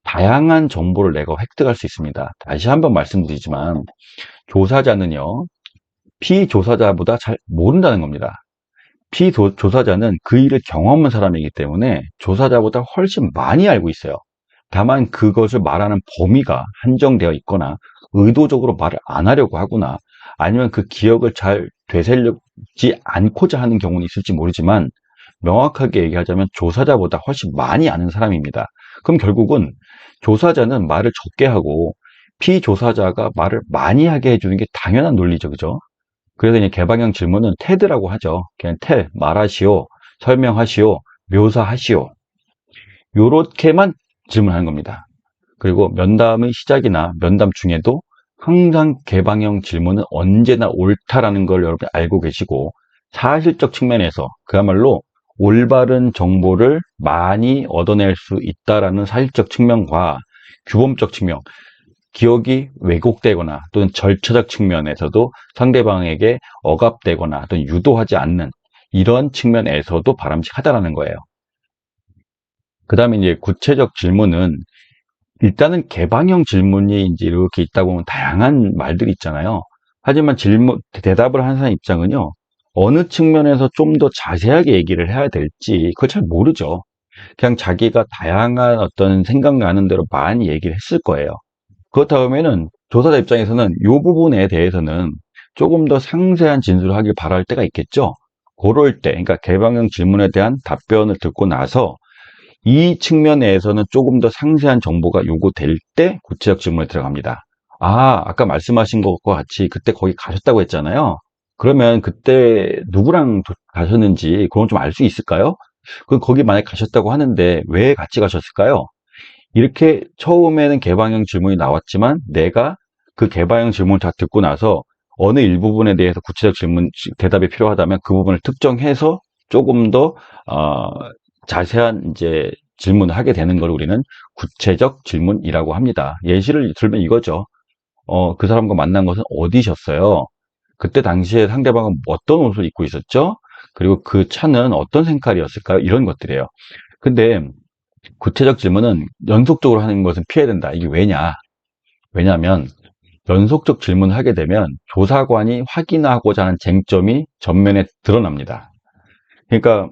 Speaker 1: 다양한 정보를 내가 획득할 수 있습니다. 다시 한번 말씀드리지만 조사자는요, 피조사자보다 잘 모른다는 겁니다. 피조사자는 그 일을 경험한 사람이기 때문에 조사자보다 훨씬 많이 알고 있어요. 다만 그것을 말하는 범위가 한정되어 있거나 의도적으로 말을 안 하려고 하거나 아니면 그 기억을 잘 되새려지 않고자 하는 경우는 있을지 모르지만 명확하게 얘기하자면 조사자보다 훨씬 많이 아는 사람입니다. 그럼 결국은 조사자는 말을 적게 하고 피조사자가 말을 많이 하게 해주는 게 당연한 논리죠. 그죠? 그래서 이제 개방형 질문은 테드라고 하죠. 그냥 말하시오, 설명하시오, 묘사하시오. 요렇게만 질문하는 겁니다. 그리고 면담의 시작이나 면담 중에도 항상 개방형 질문은 언제나 옳다라는 걸 여러분이 알고 계시고 사실적 측면에서 그야말로 올바른 정보를 많이 얻어낼 수 있다라는 사실적 측면과 규범적 측면, 기억이 왜곡되거나 또는 절차적 측면에서도 상대방에게 억압되거나 또는 유도하지 않는 이런 측면에서도 바람직하다라는 거예요. 그 다음에 이제 구체적 질문은 일단은 개방형 질문이 이제 이렇게 있다 보면 다양한 말들이 있잖아요. 하지만 대답을 하는 사람 입장은요, 어느 측면에서 좀 더 자세하게 얘기를 해야 될지 그걸 잘 모르죠. 그냥 자기가 다양한 어떤 생각나는 대로 많이 얘기를 했을 거예요. 그렇다 보면은 조사자 입장에서는 이 부분에 대해서는 조금 더 상세한 진술을 하길 바랄 때가 있겠죠. 그럴 때, 그러니까 개방형 질문에 대한 답변을 듣고 나서 이 측면에서는 조금 더 상세한 정보가 요구될 때 구체적 질문에 들어갑니다. 아, 아까 말씀하신 것과 같이 그때 거기 가셨다고 했잖아요. 그러면 그때 누구랑 가셨는지 그건 좀 알 수 있을까요? 그 거기 만약 가셨다고 하는데 왜 같이 가셨을까요? 이렇게 처음에는 개방형 질문이 나왔지만 내가 그 개방형 질문을 다 듣고 나서 어느 일부분에 대해서 구체적 질문, 대답이 필요하다면 그 부분을 특정해서 조금 더 자세한 이제 질문을 하게 되는 걸 우리는 구체적 질문이라고 합니다. 예시를 들면 이거죠. 그 사람과 만난 것은 어디셨어요? 그때 당시에 상대방은 어떤 옷을 입고 있었죠? 그리고 그 차는 어떤 색깔이었을까요? 이런 것들이에요. 근데 구체적 질문은 연속적으로 하는 것은 피해야 된다. 이게 왜냐하면 연속적 질문을 하게 되면 조사관이 확인하고자 하는 쟁점이 전면에 드러납니다. 그러니까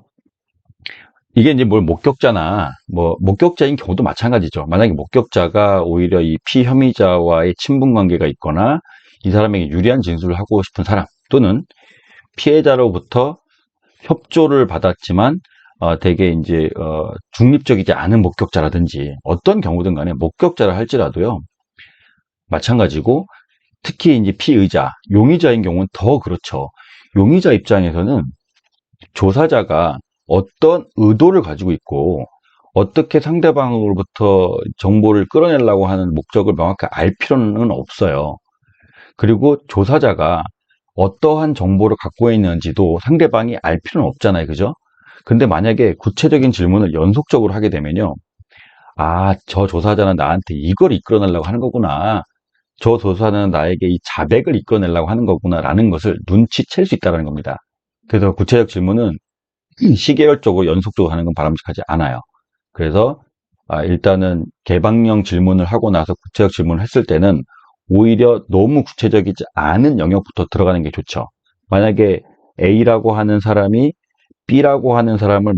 Speaker 1: 이게 이제 뭘 목격자나 뭐 목격자인 경우도 마찬가지죠. 만약에 목격자가 오히려 이 피혐의자와의 친분 관계가 있거나 이 사람에게 유리한 진술을 하고 싶은 사람 또는 피해자로부터 협조를 받았지만 되게 이제 중립적이지 않은 목격자라든지 어떤 경우든 간에 목격자를 할지라도요. 마찬가지고 특히 이제 피의자, 용의자인 경우는 더 그렇죠. 용의자 입장에서는 조사자가 어떤 의도를 가지고 있고 어떻게 상대방으로부터 정보를 끌어내려고 하는 목적을 명확히 알 필요는 없어요. 그리고 조사자가 어떠한 정보를 갖고 있는지도 상대방이 알 필요는 없잖아요. 그죠? 근데 만약에 구체적인 질문을 연속적으로 하게 되면요. 아, 저 조사자는 나한테 이걸 이끌어내려고 하는 거구나. 저 조사자는 나에게 이 자백을 이끌어내려고 하는 거구나. 라는 것을 눈치챌 수 있다는 겁니다. 그래서 구체적 질문은 시계열적으로 연속적으로 하는 건 바람직하지 않아요. 그래서 일단은 개방형 질문을 하고 나서 구체적 질문을 했을 때는 오히려 너무 구체적이지 않은 영역부터 들어가는 게 좋죠. 만약에 A라고 하는 사람이 B라고 하는 사람을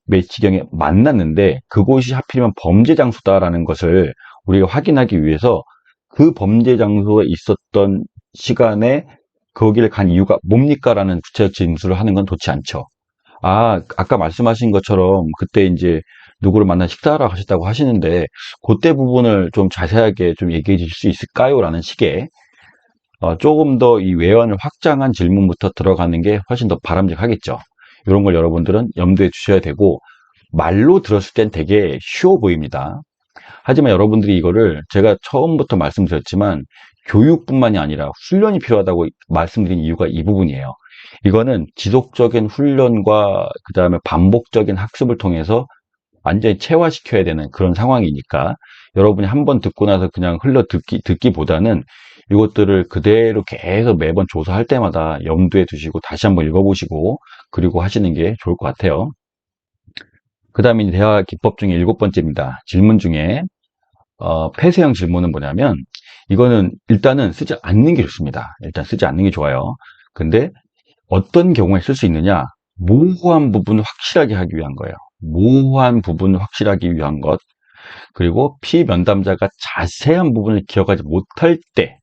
Speaker 1: 매치경에 만났는데 그곳이 하필이면 범죄 장소다라는 것을 우리가 확인하기 위해서 그 범죄 장소에 있었던 시간에 거기를 간 이유가 뭡니까? 라는 구체적 진술을 하는 건 좋지 않죠. 아까 말씀하신 것처럼 그때 이제 누구를 만나 식사하러 가셨다고 하시는데 그때 부분을 좀 자세하게 좀 얘기해 주실 수 있을까요? 라는 식의 조금 더 이 외연을 확장한 질문부터 들어가는 게 훨씬 더 바람직하겠죠. 이런 걸 여러분들은 염두에 두셔야 되고 말로 들었을 땐 되게 쉬워 보입니다. 하지만 여러분들이 이거를 제가 처음부터 말씀드렸지만 교육뿐만이 아니라 훈련이 필요하다고 말씀드린 이유가 이 부분이에요. 이거는 지속적인 훈련과 그 다음에 반복적인 학습을 통해서 완전히 체화시켜야 되는 그런 상황이니까 여러분이 한 번 듣고 나서 그냥 흘러 듣기보다는 이것들을 그대로 계속 매번 조사할 때마다 염두에 두시고 다시 한번 읽어보시고 그리고 하시는 게 좋을 것 같아요. 그 다음에 대화 기법 중에 7번째입니다. 질문 중에 폐쇄형 질문은 뭐냐면 이거는 일단은 쓰지 않는 게 좋습니다. 일단 쓰지 않는 게 좋아요. 근데 어떤 경우에 쓸 수 있느냐? 모호한 부분을 확실하게 하기 위한 거예요. 모호한 부분을 확실하기 위한 것. 그리고 피면담자가 자세한 부분을 기억하지 못할 때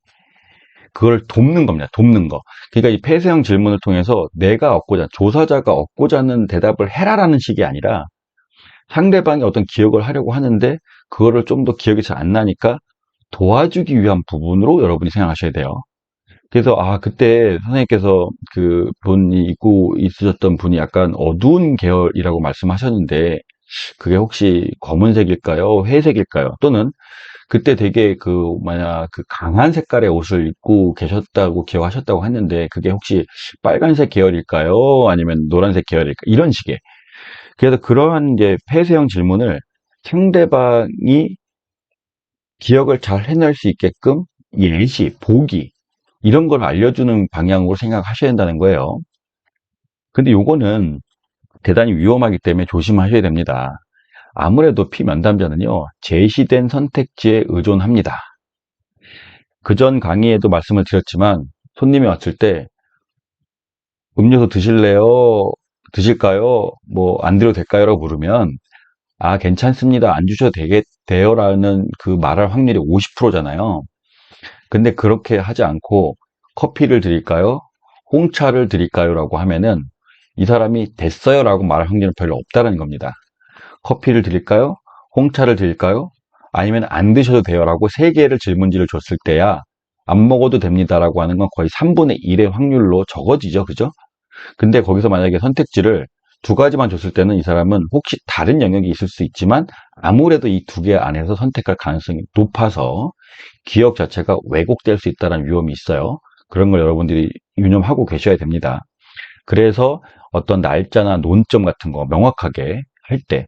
Speaker 1: 그걸 돕는 겁니다. 돕는 거. 그러니까 이 폐쇄형 질문을 통해서 조사자가 얻고자 하는 대답을 해라라는 식이 아니라 상대방이 어떤 기억을 하려고 하는데 그거를 좀 더 기억이 잘 안 나니까 도와주기 위한 부분으로 여러분이 생각하셔야 돼요. 그래서 그때 선생님께서 그 분이 입고 있으셨던 분이 약간 어두운 계열이라고 말씀하셨는데 그게 혹시 검은색일까요? 회색일까요? 또는 그때 되게 만약 그 강한 색깔의 옷을 입고 계셨다고 기억하셨다고 했는데 그게 혹시 빨간색 계열일까요? 아니면 노란색 계열일까? 이런 식의. 그래서 그러한 이제 폐쇄형 질문을 상대방이 기억을 잘 해낼 수 있게끔 예시, 보기, 이런 걸 알려주는 방향으로 생각하셔야 된다는 거예요. 근데 요거는 대단히 위험하기 때문에 조심하셔야 됩니다. 아무래도 피면담자는요, 제시된 선택지에 의존합니다. 그전 강의에도 말씀을 드렸지만, 손님이 왔을 때, 음료수 드실래요? 드실까요? 뭐, 안 드려도 될까요? 라고 물으면, 괜찮습니다. 안 주셔도 되겠대요. 라는 그 말할 확률이 50%잖아요. 근데 그렇게 하지 않고, 커피를 드릴까요? 홍차를 드릴까요? 라고 하면은, 이 사람이 됐어요. 라고 말할 확률은 별로 없다는 겁니다. 커피를 드릴까요? 홍차를 드릴까요? 아니면 안 드셔도 돼요 라고 세 개를 질문지를 줬을 때야 안 먹어도 됩니다 라고 하는 건 거의 3분의 1의 확률로 적어지죠. 그죠? 근데 거기서 만약에 선택지를 두 가지만 줬을 때는 이 사람은 혹시 다른 영역이 있을 수 있지만 아무래도 이 두 개 안에서 선택할 가능성이 높아서 기억 자체가 왜곡될 수 있다는 위험이 있어요. 그런 걸 여러분들이 유념하고 계셔야 됩니다. 그래서 어떤 날짜나 논점 같은 거 명확하게 할 때,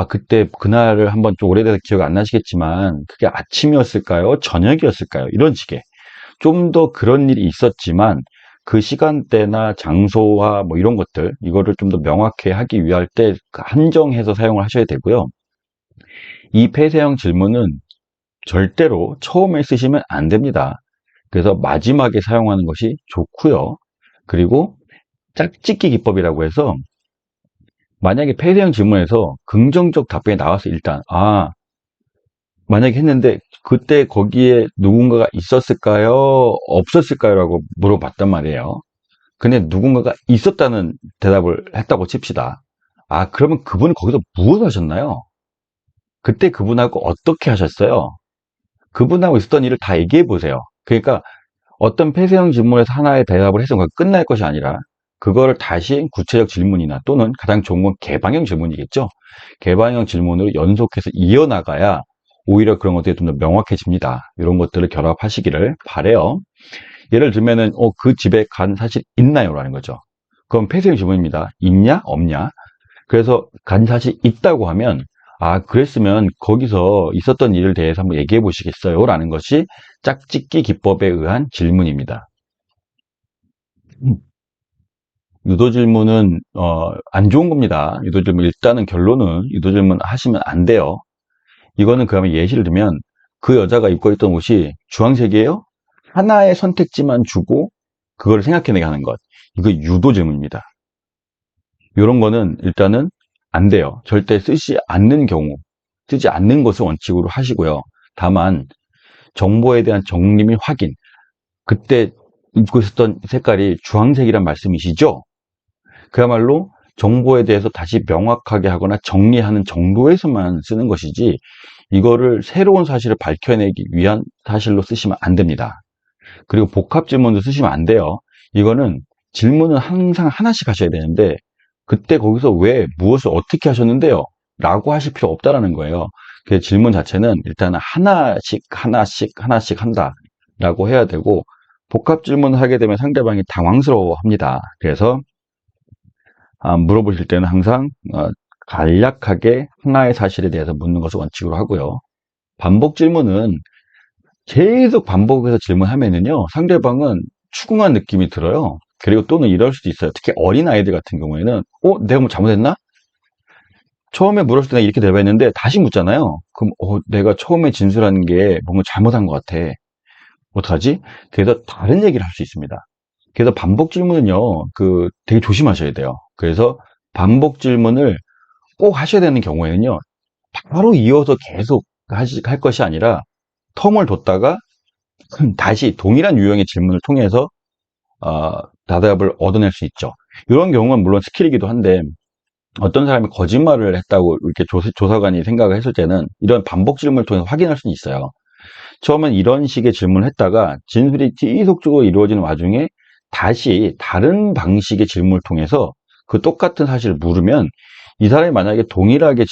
Speaker 1: 그때 그날을 한번 좀 오래돼서 기억 안 나시겠지만, 그게 아침이었을까요? 저녁이었을까요? 이런 식의. 좀 더 그런 일이 있었지만, 그 시간대나 장소와 뭐 이런 것들, 이거를 좀 더 명확히 하기 위할 때 한정해서 사용을 하셔야 되고요. 이 폐쇄형 질문은 절대로 처음에 쓰시면 안 됩니다. 그래서 마지막에 사용하는 것이 좋고요. 그리고 짝짓기 기법이라고 해서 만약에 폐쇄형 질문에서 긍정적 답변이 나와서 일단 만약에 했는데 그때 거기에 누군가가 있었을까요? 없었을까요? 라고 물어봤단 말이에요. 근데 누군가가 있었다는 대답을 했다고 칩시다. 그러면 그분은 거기서 무엇을 하셨나요? 그때 그분하고 어떻게 하셨어요? 그분하고 있었던 일을 다 얘기해 보세요. 그러니까 어떤 폐쇄형 질문에서 하나의 대답을 해서 끝날 것이 아니라 그거를 다시 구체적 질문이나 또는 가장 좋은 건 개방형 질문이겠죠. 개방형 질문으로 연속해서 이어나가야 오히려 그런 것들이 좀 더 명확해집니다. 이런 것들을 결합하시기를 바래요. 예를 들면은 그 집에 간 사실 있나요? 라는 거죠. 그럼 폐쇄형 질문입니다. 있냐? 없냐? 그래서 간 사실 있다고 하면 그랬으면 거기서 있었던 일을 대해서 한번 얘기해 보시겠어요? 라는 것이 짝짓기 기법에 의한 질문입니다. 유도 질문은 안 좋은 겁니다. 유도 질문 일단은 결론은 유도 질문 하시면 안 돼요. 이거는 그러면 예시를 들면 그 여자가 입고 있던 옷이 주황색이에요? 하나의 선택지만 주고 그걸 생각해내게 하는 것. 이거 유도 질문입니다. 이런 거는 일단은 안 돼요. 절대 쓰지 않는 것을 원칙으로 하시고요. 다만 정보에 대한 정리 및 확인. 그때 입고 있었던 색깔이 주황색이란 말씀이시죠? 그야말로 정보에 대해서 다시 명확하게 하거나 정리하는 정도에서만 쓰는 것이지, 이거를 새로운 사실을 밝혀내기 위한 사실로 쓰시면 안 됩니다. 그리고 복합 질문도 쓰시면 안 돼요. 이거는 질문은 항상 하나씩 하셔야 되는데, 그때 거기서 왜, 무엇을 어떻게 하셨는데요? 라고 하실 필요 없다라는 거예요. 그 질문 자체는 일단은 하나씩 한다. 라고 해야 되고, 복합 질문을 하게 되면 상대방이 당황스러워 합니다. 그래서, 물어보실 때는 항상, 간략하게 하나의 사실에 대해서 묻는 것을 원칙으로 하고요. 반복 질문은 계속 반복해서 질문하면은요, 상대방은 추궁한 느낌이 들어요. 그리고 또는 이럴 수도 있어요. 특히 어린 아이들 같은 경우에는, 내가 뭐 잘못했나? 처음에 물었을 때는 이렇게 대답했는데 다시 묻잖아요. 그럼, 내가 처음에 진술한 게 뭔가 잘못한 것 같아. 어떡하지? 그래서 다른 얘기를 할 수 있습니다. 그래서 반복 질문은요, 되게 조심하셔야 돼요. 그래서 반복 질문을 꼭 하셔야 되는 경우에는요, 바로 이어서 계속 할 것이 아니라 텀을 뒀다가 다시 동일한 유형의 질문을 통해서 답을 얻어낼 수 있죠. 이런 경우는 물론 스킬이기도 한데, 어떤 사람이 거짓말을 했다고 이렇게 조사관이 생각을 했을 때는 이런 반복 질문을 통해서 확인할 수는 있어요. 처음엔 이런 식의 질문을 했다가 진술이 지속적으로 이루어지는 와중에 다시 다른 방식의 질문을 통해서 그 똑같은 사실을 물으면, 이 사람이 만약에 동일하게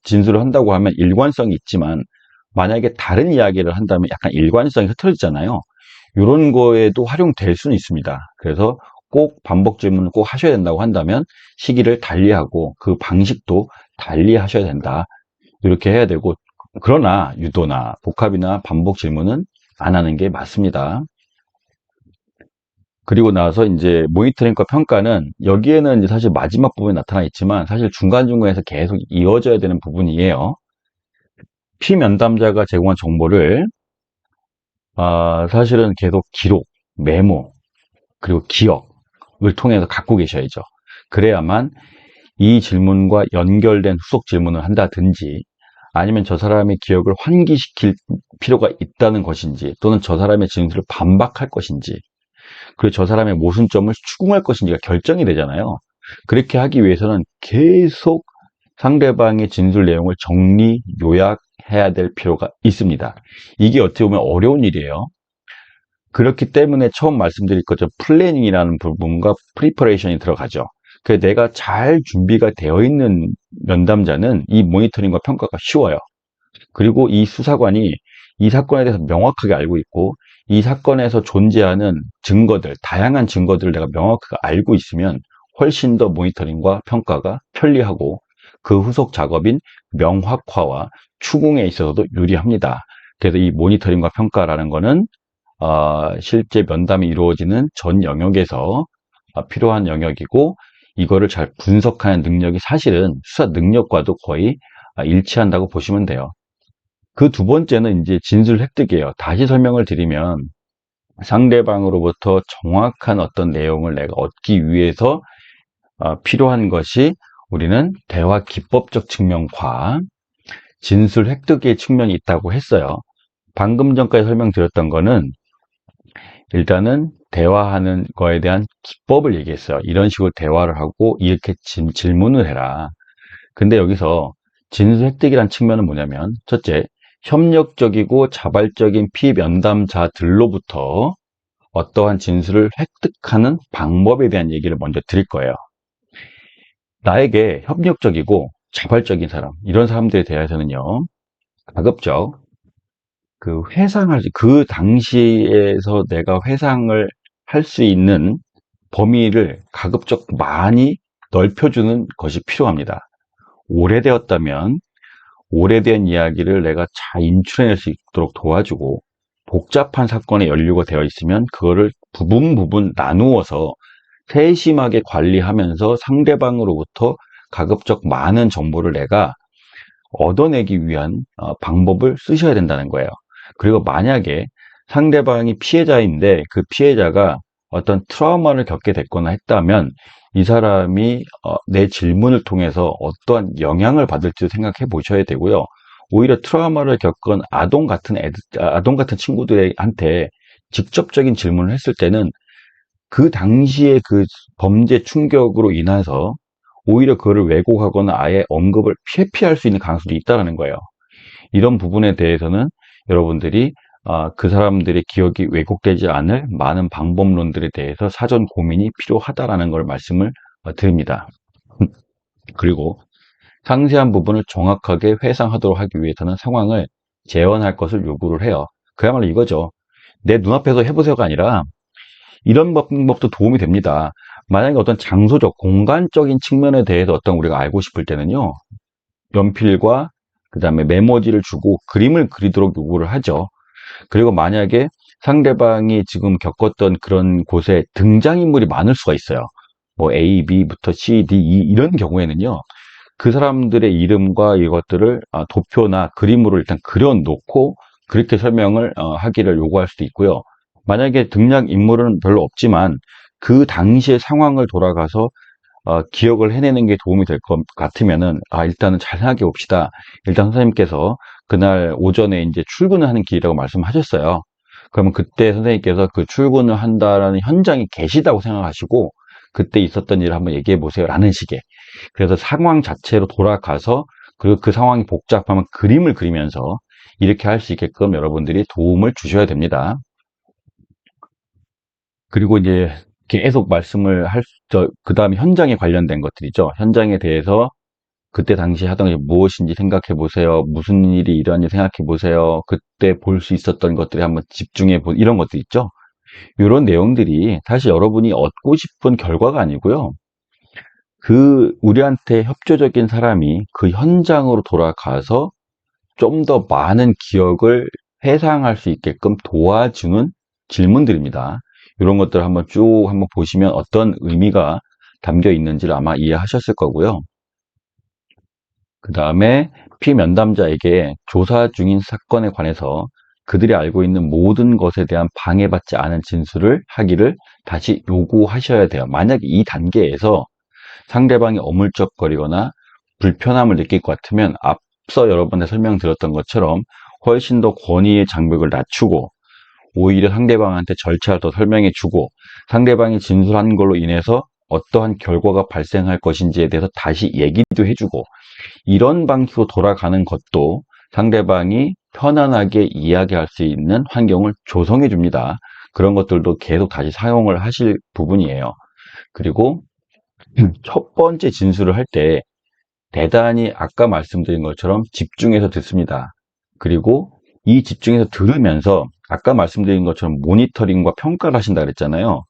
Speaker 1: 진술을 한다고 하면 일관성이 있지만, 만약에 다른 이야기를 한다면 약간 일관성이 흐트러지잖아요. 이런 거에도 활용될 수는 있습니다. 그래서 꼭 반복 질문을 꼭 하셔야 된다고 한다면 시기를 달리하고 그 방식도 달리 하셔야 된다. 이렇게 해야 되고, 그러나 유도나 복합이나 반복 질문은 안 하는 게 맞습니다. 그리고 나서 이제 모니터링과 평가는, 여기에는 이제 사실 마지막 부분에 나타나 있지만 사실 중간중간에서 계속 이어져야 되는 부분이에요. 피면담자가 제공한 정보를 사실은 계속 기록, 메모, 그리고 기억을 통해서 갖고 계셔야죠. 그래야만 이 질문과 연결된 후속 질문을 한다든지, 아니면 저 사람의 기억을 환기시킬 필요가 있다는 것인지, 또는 저 사람의 진술을 반박할 것인지, 그리고 저 사람의 모순점을 추궁할 것인지가 결정이 되잖아요. 그렇게 하기 위해서는 계속 상대방의 진술 내용을 정리, 요약해야 될 필요가 있습니다. 이게 어떻게 보면 어려운 일이에요. 그렇기 때문에 처음 말씀드릴 것처럼 플래닝이라는 부분과 프리퍼레이션이 들어가죠. 그래서 내가 잘 준비가 되어 있는 면담자는 이 모니터링과 평가가 쉬워요. 그리고 이 수사관이 이 사건에 대해서 명확하게 알고 있고, 이 사건에서 존재하는 증거들, 다양한 증거들을 내가 명확하게 알고 있으면 훨씬 더 모니터링과 평가가 편리하고, 그 후속 작업인 명확화와 추궁에 있어서도 유리합니다. 그래서 이 모니터링과 평가라는 거는 실제 면담이 이루어지는 전 영역에서 필요한 영역이고, 이거를 잘 분석하는 능력이 사실은 수사 능력과도 거의 일치한다고 보시면 돼요. 그 두 번째는 이제 진술 획득이에요. 다시 설명을 드리면, 상대방으로부터 정확한 어떤 내용을 내가 얻기 위해서 필요한 것이, 우리는 대화 기법적 측면과 진술 획득의 측면이 있다고 했어요. 방금 전까지 설명드렸던 거는 일단은 대화하는 거에 대한 기법을 얘기했어요. 이런 식으로 대화를 하고 이렇게 질문을 해라. 근데 여기서 진술 획득이란 측면은 뭐냐면, 첫째, 협력적이고 자발적인 피면담자들로부터 어떠한 진술을 획득하는 방법에 대한 얘기를 먼저 드릴 거예요. 나에게 협력적이고 자발적인 사람, 이런 사람들에 대해서는요, 가급적 그 당시에서 내가 회상을 할 수 있는 범위를 가급적 많이 넓혀주는 것이 필요합니다. 오래되었다면 오래된 이야기를 내가 잘 인출해낼 수 있도록 도와주고, 복잡한 사건에 연루가 되어 있으면 그거를 부분 나누어서 세심하게 관리하면서 상대방으로부터 가급적 많은 정보를 내가 얻어내기 위한 방법을 쓰셔야 된다는 거예요. 그리고 만약에 상대방이 피해자인데 그 피해자가 어떤 트라우마를 겪게 됐거나 했다면, 이 사람이 내 질문을 통해서 어떠한 영향을 받을지도 생각해 보셔야 되고요. 오히려 트라우마를 겪은 아동 같은 친구들한테 직접적인 질문을 했을 때는 그 당시에 그 범죄 충격으로 인해서 오히려 그거를 왜곡하거나 아예 언급을 회피할 수 있는 가능성이 있다는 거예요. 이런 부분에 대해서는 여러분들이 그 사람들의 기억이 왜곡되지 않을 많은 방법론들에 대해서 사전 고민이 필요하다라는 걸 말씀을 드립니다. 그리고 상세한 부분을 정확하게 회상하도록 하기 위해서는 상황을 재현할 것을 요구를 해요. 그야말로 이거죠. 내 눈앞에서 해보세요가 아니라 이런 방법도 도움이 됩니다. 만약에 어떤 장소적, 공간적인 측면에 대해서 어떤 우리가 알고 싶을 때는요. 연필과 그 다음에 메모지를 주고 그림을 그리도록 요구를 하죠. 그리고 만약에 상대방이 지금 겪었던 그런 곳에 등장인물이 많을 수가 있어요. 뭐 A, B부터 C, D, E 이런 경우에는요. 그 사람들의 이름과 이것들을 도표나 그림으로 일단 그려놓고 그렇게 설명을 하기를 요구할 수도 있고요. 만약에 등장 인물은 별로 없지만 그 당시의 상황을 돌아가서 기억을 해내는 게 도움이 될 것 같으면은, 일단은 잘 생각해 봅시다. 일단 선생님께서 그날 오전에 이제 출근을 하는 길이라고 말씀하셨어요. 그러면 그때 선생님께서 그 출근을 한다라는 현장에 계시다고 생각하시고, 그때 있었던 일을 한번 얘기해 보세요. 라는 식의. 그래서 상황 자체로 돌아가서, 그리고 그 상황이 복잡하면 그림을 그리면서 이렇게 할 수 있게끔 여러분들이 도움을 주셔야 됩니다. 그리고 이제 계속 말씀을 그 다음에 현장에 관련된 것들이죠. 현장에 대해서 그때 당시 하던 게 무엇인지 생각해 보세요. 무슨 일이 일어났는지 생각해 보세요. 그때 볼 수 있었던 것들에 한번 집중해 이런 것들 있죠. 이런 내용들이 사실 여러분이 얻고 싶은 결과가 아니고요. 그 우리한테 협조적인 사람이 그 현장으로 돌아가서 좀 더 많은 기억을 회상할 수 있게끔 도와주는 질문들입니다. 이런 것들을 한번 쭉 한번 보시면 어떤 의미가 담겨 있는지를 아마 이해하셨을 거고요. 그 다음에 피면담자에게 조사 중인 사건에 관해서 그들이 알고 있는 모든 것에 대한 방해받지 않은 진술을 하기를 다시 요구하셔야 돼요. 만약 이 단계에서 상대방이 어물쩍거리거나 불편함을 느낄 것 같으면 앞서 여러분에 설명드렸던 것처럼 훨씬 더 권위의 장벽을 낮추고 오히려 상대방한테 절차를 더 설명해 주고 상대방이 진술한 걸로 인해서 어떠한 결과가 발생할 것인지에 대해서 다시 얘기도 해주고 이런 방식으로 돌아가는 것도 상대방이 편안하게 이야기할 수 있는 환경을 조성해 줍니다. 그런 것들도 계속 다시 사용을 하실 부분이에요. 그리고 첫 번째 진술을 할 때 대단히 아까 말씀드린 것처럼 집중해서 듣습니다. 그리고 이 집중해서 들으면서 아까 말씀드린 것처럼 모니터링과 평가를 하신다 그랬잖아요.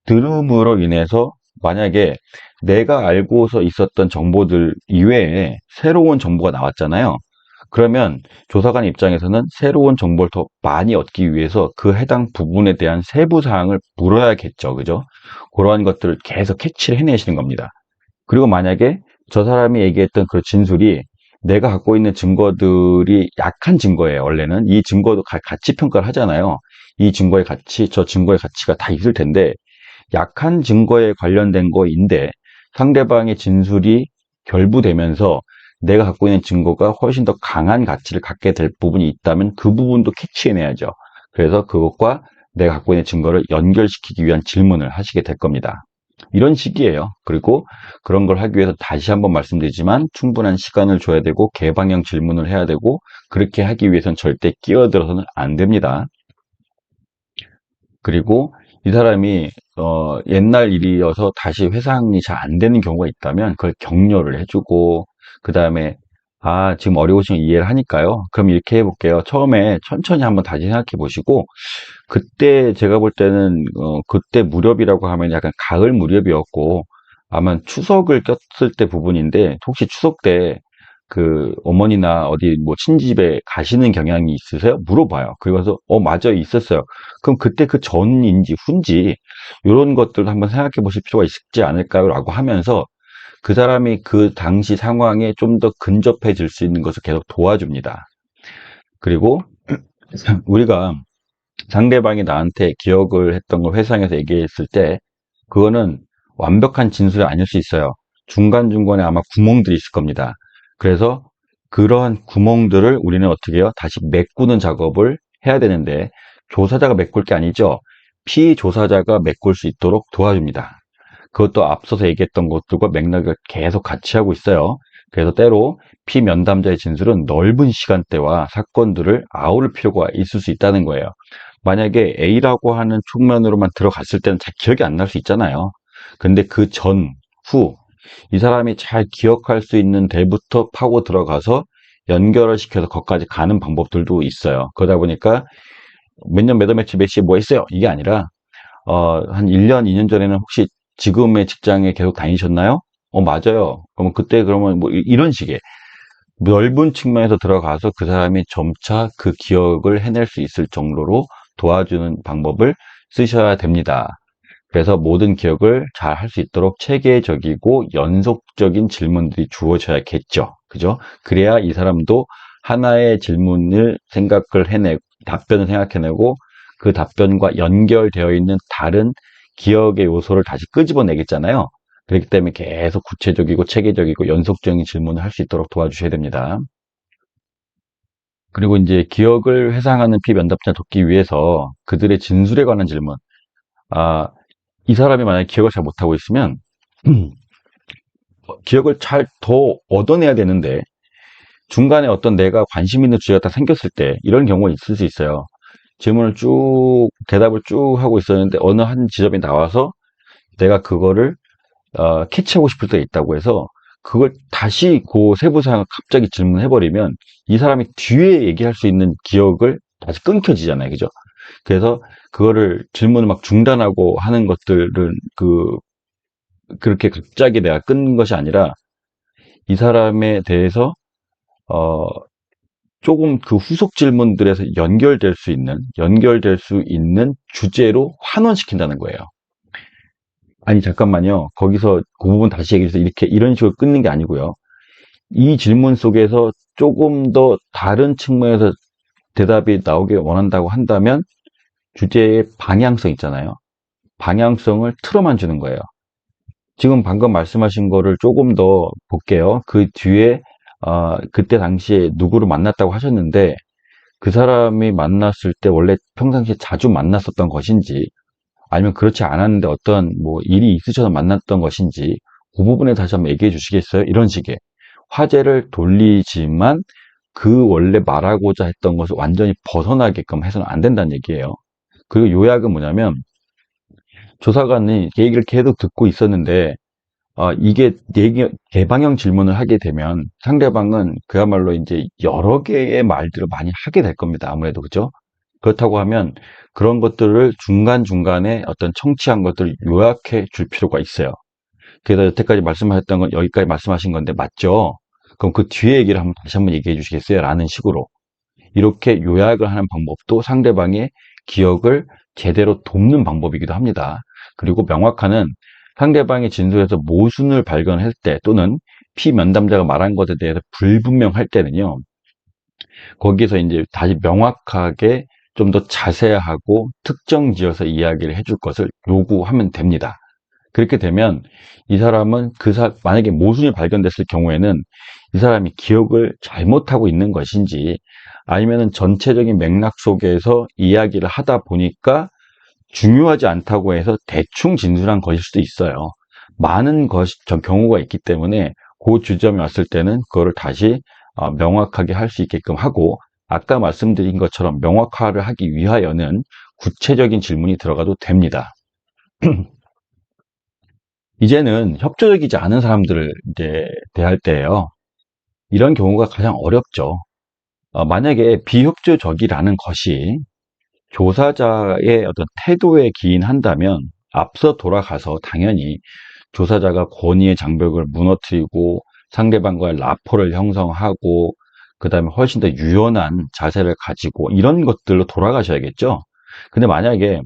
Speaker 1: 들음으로 인해서 만약에 내가 알고서 있었던 정보들 이외에 새로운 정보가 나왔잖아요. 그러면 조사관 입장에서는 새로운 정보를 더 많이 얻기 위해서 그 해당 부분에 대한 세부 사항을 물어야겠죠. 그죠? 그러한 것들을 계속 캐치를 해내시는 겁니다. 그리고 만약에 저 사람이 얘기했던 그 진술이 내가 갖고 있는 증거들이 약한 증거예요. 원래는 이 증거도 가치 평가를 하잖아요. 이 증거의 가치, 저 증거의 가치가 다 있을 텐데 약한 증거에 관련된 거인데 상대방의 진술이 결부되면서 내가 갖고 있는 증거가 훨씬 더 강한 가치를 갖게 될 부분이 있다면 그 부분도 캐치해내야죠. 그래서 그것과 내가 갖고 있는 증거를 연결시키기 위한 질문을 하시게 될 겁니다. 이런 식이에요. 그리고 그런 걸 하기 위해서 다시 한번 말씀드리지만 충분한 시간을 줘야 되고 개방형 질문을 해야 되고 그렇게 하기 위해서는 절대 끼어들어서는 안 됩니다. 그리고 이 사람이 옛날 일이어서 다시 회상이 잘 안 되는 경우가 있다면 그걸 격려를 해주고 그 다음에 지금 어려우신 거 이해를 하니까요. 그럼 이렇게 해볼게요. 처음에 천천히 한번 다시 생각해 보시고 그때 제가 볼 때는 그때 무렵이라고 하면 약간 가을 무렵이었고 아마 추석을 꼈을 때 부분인데 혹시 추석 때 그 어머니나 어디 뭐 친집에 가시는 경향이 있으세요? 물어봐요. 그래서 맞아요, 있었어요. 그럼 그때 그 전인지 후인지 이런 것들도 한번 생각해 보실 필요가 있지 않을까요?라고 하면서 그 사람이 그 당시 상황에 좀 더 근접해질 수 있는 것을 계속 도와줍니다. 그리고 우리가 상대방이 나한테 기억을 했던 걸 회상해서 얘기했을 때 그거는 완벽한 진술이 아닐 수 있어요. 중간중간에 아마 구멍들이 있을 겁니다. 그래서 그러한 구멍들을 우리는 어떻게 해요? 다시 메꾸는 작업을 해야 되는데 조사자가 메꿀 게 아니죠. 피조사자가 메꿀 수 있도록 도와줍니다. 그것도 앞서서 얘기했던 것들과 맥락을 계속 같이 하고 있어요. 그래서 때로 피면담자의 진술은 넓은 시간대와 사건들을 아우를 필요가 있을 수 있다는 거예요. 만약에 A라고 하는 측면으로만 들어갔을 때는 잘 기억이 안 날 수 있잖아요. 근데 그 전, 후, 이 사람이 잘 기억할 수 있는 데부터 파고 들어가서 연결을 시켜서 거기까지 가는 방법들도 있어요. 그러다 보니까 몇 년, 몇 월, 며칠, 몇 시에 뭐 했어요? 이게 아니라, 한 1년, 2년 전에는 혹시 지금의 직장에 계속 다니셨나요? 맞아요. 그러면 그때 그러면 뭐 이런 식의 넓은 측면에서 들어가서 그 사람이 점차 그 기억을 해낼 수 있을 정도로 도와주는 방법을 쓰셔야 됩니다. 그래서 모든 기억을 잘 할 수 있도록 체계적이고 연속적인 질문들이 주어져야겠죠. 그죠? 그래야 이 사람도 하나의 질문을 생각을 해내고, 답변을 생각해내고, 그 답변과 연결되어 있는 다른 기억의 요소를 다시 끄집어내겠잖아요. 그렇기 때문에 계속 구체적이고 체계적이고 연속적인 질문을 할 수 있도록 도와주셔야 됩니다. 그리고 이제 기억을 회상하는 피면담자 돕기 위해서 그들의 진술에 관한 질문. 아, 이 사람이 만약에 기억을 잘 못하고 있으면 기억을 잘 더 얻어내야 되는데 중간에 어떤 내가 관심 있는 주제가 딱 생겼을 때 이런 경우가 있을 수 있어요. 질문을 쭉 대답을 쭉 하고 있었는데 어느 한 지점이 나와서 내가 그거를 캐치하고 싶을 때가 있다고 해서 그걸 다시 그 세부사항을 갑자기 질문해버리면 이 사람이 뒤에 얘기할 수 있는 기억을 다시 끊겨지잖아요. 그죠? 그래서 그거를 질문을 막 중단하고 하는 것들은 그렇게 갑자기 내가 끊는 것이 아니라 이 사람에 대해서 어, 조금 그 후속 질문들에서 연결될 수 있는 주제로 환원시킨다는 거예요. 아니, 잠깐만요. 거기서 그 부분 다시 얘기해서 이런 식으로 끊는 게 아니고요. 이 질문 속에서 조금 더 다른 측면에서 대답이 나오길 원한다고 한다면 주제의 방향성 있잖아요. 방향성을 틀어만 주는 거예요. 지금 방금 말씀하신 거를 조금 더 볼게요. 그 뒤에 그때 당시에 누구를 만났다고 하셨는데 그 사람이 만났을 때 원래 평상시에 자주 만났었던 것인지 아니면 그렇지 않았는데 어떤 뭐 일이 있으셔서 만났던 것인지 그 부분에 다시 한번 얘기해 주시겠어요? 이런 식의 화제를 돌리지만 그 원래 말하고자 했던 것을 완전히 벗어나게끔 해서는 안 된다는 얘기예요. 그리고 요약은 뭐냐면 조사관이 얘기를 계속 듣고 있었는데 이게 개방형 질문을 하게 되면 상대방은 그야말로 이제 여러 개의 말들을 많이 하게 될 겁니다. 아무래도 그죠? 그렇다고 하면 그런 것들을 중간중간에 어떤 청취한 것들을 요약해 줄 필요가 있어요. 그래서 여태까지 말씀하셨던 건 여기까지 말씀하신 건데 맞죠? 그럼 그 뒤에 얘기를 다시 한번 얘기해 주시겠어요? 라는 식으로. 이렇게 요약을 하는 방법도 상대방의 기억을 제대로 돕는 방법이기도 합니다. 그리고 명확하는 상대방의 진술에서 모순을 발견할 때 또는 피면담자가 말한 것에 대해서 불분명할 때는요. 거기서 이제 다시 명확하게 좀 더 자세하고 특정 지어서 이야기를 해줄 것을 요구하면 됩니다. 그렇게 되면 이 사람은 만약에 모순이 발견됐을 경우에는 이 사람이 기억을 잘못하고 있는 것인지 아니면은 전체적인 맥락 속에서 이야기를 하다 보니까 중요하지 않다고 해서 대충 진술한 것일 수도 있어요. 많은 경우가 있기 때문에 그 주점이 왔을 때는 그거를 다시 명확하게 할 수 있게끔 하고 아까 말씀드린 것처럼 명확화를 하기 위하여는 구체적인 질문이 들어가도 됩니다. 이제는 협조적이지 않은 사람들을 이제 대할 때예요. 이런 경우가 가장 어렵죠. 만약에 비협조적이라는 것이 조사자의 어떤 태도에 기인한다면 앞서 돌아가서 당연히 조사자가 권위의 장벽을 무너뜨리고 상대방과의 라포를 형성하고 그 다음에 훨씬 더 유연한 자세를 가지고 이런 것들로 돌아가셔야겠죠. 근데 만약에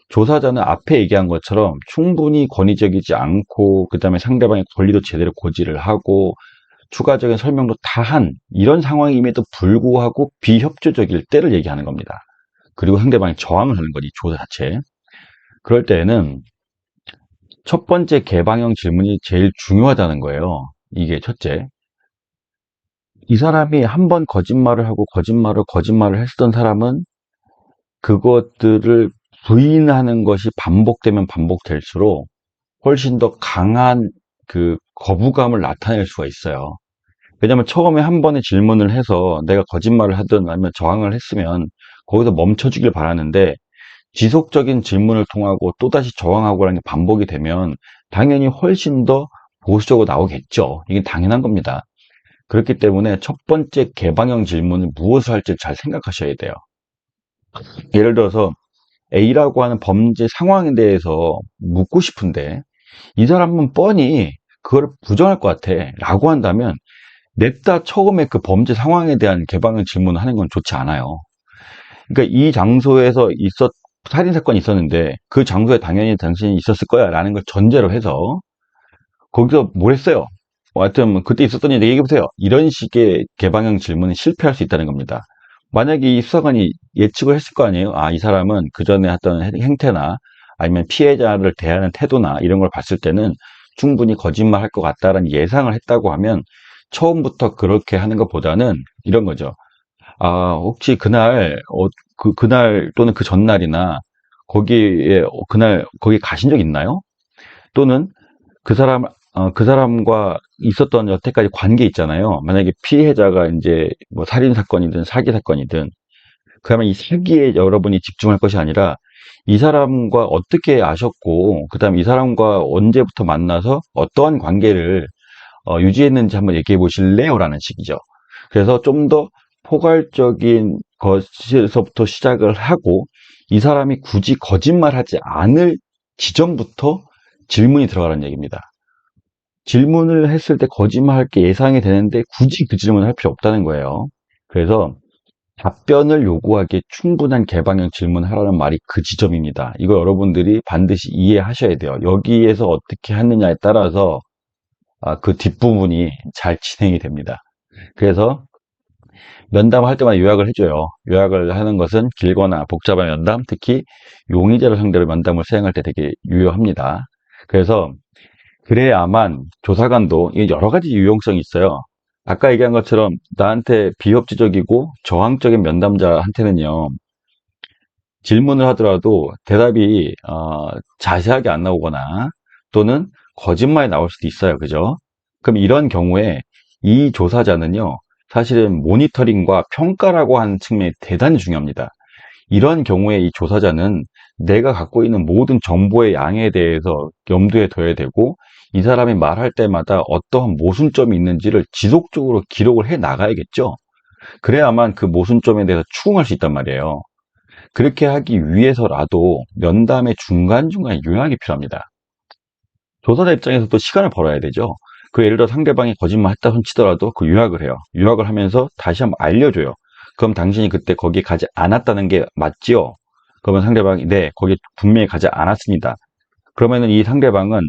Speaker 1: 조사자는 앞에 얘기한 것처럼 충분히 권위적이지 않고 그 다음에 상대방의 권리도 제대로 고지를 하고 추가적인 설명도 다 한 이런 상황임에도 불구하고 비협조적일 때를 얘기하는 겁니다. 그리고 상대방이 저항을 하는 거지, 조사 자체에. 그럴 때에는 첫 번째 개방형 질문이 제일 중요하다는 거예요. 이게 첫째. 이 사람이 한 번 거짓말을 하고 거짓말을 했던 사람은 그것들을 부인하는 것이 반복되면 반복될수록 훨씬 더 강한 그 거부감을 나타낼 수가 있어요. 왜냐면 처음에 한 번의 질문을 해서 내가 거짓말을 하든 아니면 저항을 했으면 거기서 멈춰주길 바라는데, 지속적인 질문을 통하고 또다시 저항하고 하는 게 반복이 되면 당연히 훨씬 더 보수적으로 나오겠죠. 이게 당연한 겁니다. 그렇기 때문에 첫 번째 개방형 질문을 무엇을 할지 잘 생각하셔야 돼요. 예를 들어서 A라고 하는 범죄 상황에 대해서 묻고 싶은데 이 사람은 뻔히 그걸 부정할 것 같아 라고 한다면, 냅다 처음에 그 범죄 상황에 대한 개방형 질문을 하는 건 좋지 않아요. 그러니까 이 장소에서 살인 사건이 있었는데 그 장소에 당연히 당신이 있었을 거야 라는 걸 전제로 해서 거기서 뭘 했어요? 하여튼 뭐 그때 있었던 일 얘기해 보세요. 이런 식의 개방형 질문은 실패할 수 있다는 겁니다. 만약에 이 수사관이 예측을 했을 거 아니에요. 아, 이 사람은 그 전에 했던 행태나 아니면 피해자를 대하는 태도나 이런 걸 봤을 때는 충분히 거짓말 할 것 같다라는 예상을 했다고 하면, 처음부터 그렇게 하는 것보다는 이런 거죠. 아, 혹시 그날 또는 그 전날이나 그날 거기 가신 적 있나요? 또는 그 사람과 있었던 여태까지 관계 있잖아요. 만약에 피해자가 이제 뭐 살인 사건이든 사기 사건이든, 그러면 이 사기에 여러분이 집중할 것이 아니라 이 사람과 어떻게 아셨고, 그다음 이 사람과 언제부터 만나서 어떠한 관계를 유지했는지 한번 얘기해 보실래요? 라는 식이죠. 그래서 좀 더 포괄적인 것에서부터 시작을 하고, 이 사람이 굳이 거짓말하지 않을 지점부터 질문이 들어가라는 얘기입니다. 질문을 했을 때 거짓말할 게 예상이 되는데 굳이 그 질문을 할 필요 없다는 거예요. 그래서 답변을 요구하기에 충분한 개방형 질문을 하라는 말이 그 지점입니다. 이거 여러분들이 반드시 이해하셔야 돼요. 여기에서 어떻게 하느냐에 따라서 그 뒷부분이 잘 진행이 됩니다. 그래서 면담할 때마다 요약을 해줘요. 요약을 하는 것은 길거나 복잡한 면담, 특히 용의자를 상대로 면담을 수행할 때 되게 유효합니다. 그래서 그래야만 조사관도, 이게 여러 가지 유용성이 있어요. 아까 얘기한 것처럼 나한테 비협조적이고 저항적인 면담자한테는요, 질문을 하더라도 대답이 자세하게 안 나오거나 또는 거짓말이 나올 수도 있어요. 그죠? 그럼 이런 경우에 이 조사자는요, 사실은 모니터링과 평가라고 하는 측면이 대단히 중요합니다. 이런 경우에 이 조사자는 내가 갖고 있는 모든 정보의 양에 대해서 염두에 둬야 되고, 이 사람이 말할 때마다 어떠한 모순점이 있는지를 지속적으로 기록을 해 나가야겠죠. 그래야만 그 모순점에 대해서 추궁할 수 있단 말이에요. 그렇게 하기 위해서라도 면담의 중간중간 요약이 필요합니다. 조사자 입장에서도 시간을 벌어야 되죠. 그 예를 들어 상대방이 거짓말 했다 손 치더라도 그 요약을 해요. 요약을 하면서 다시 한번 알려줘요. 그럼 당신이 그때 거기 가지 않았다는 게 맞지요? 그러면 상대방이 네, 거기 분명히 가지 않았습니다. 그러면은 이 상대방은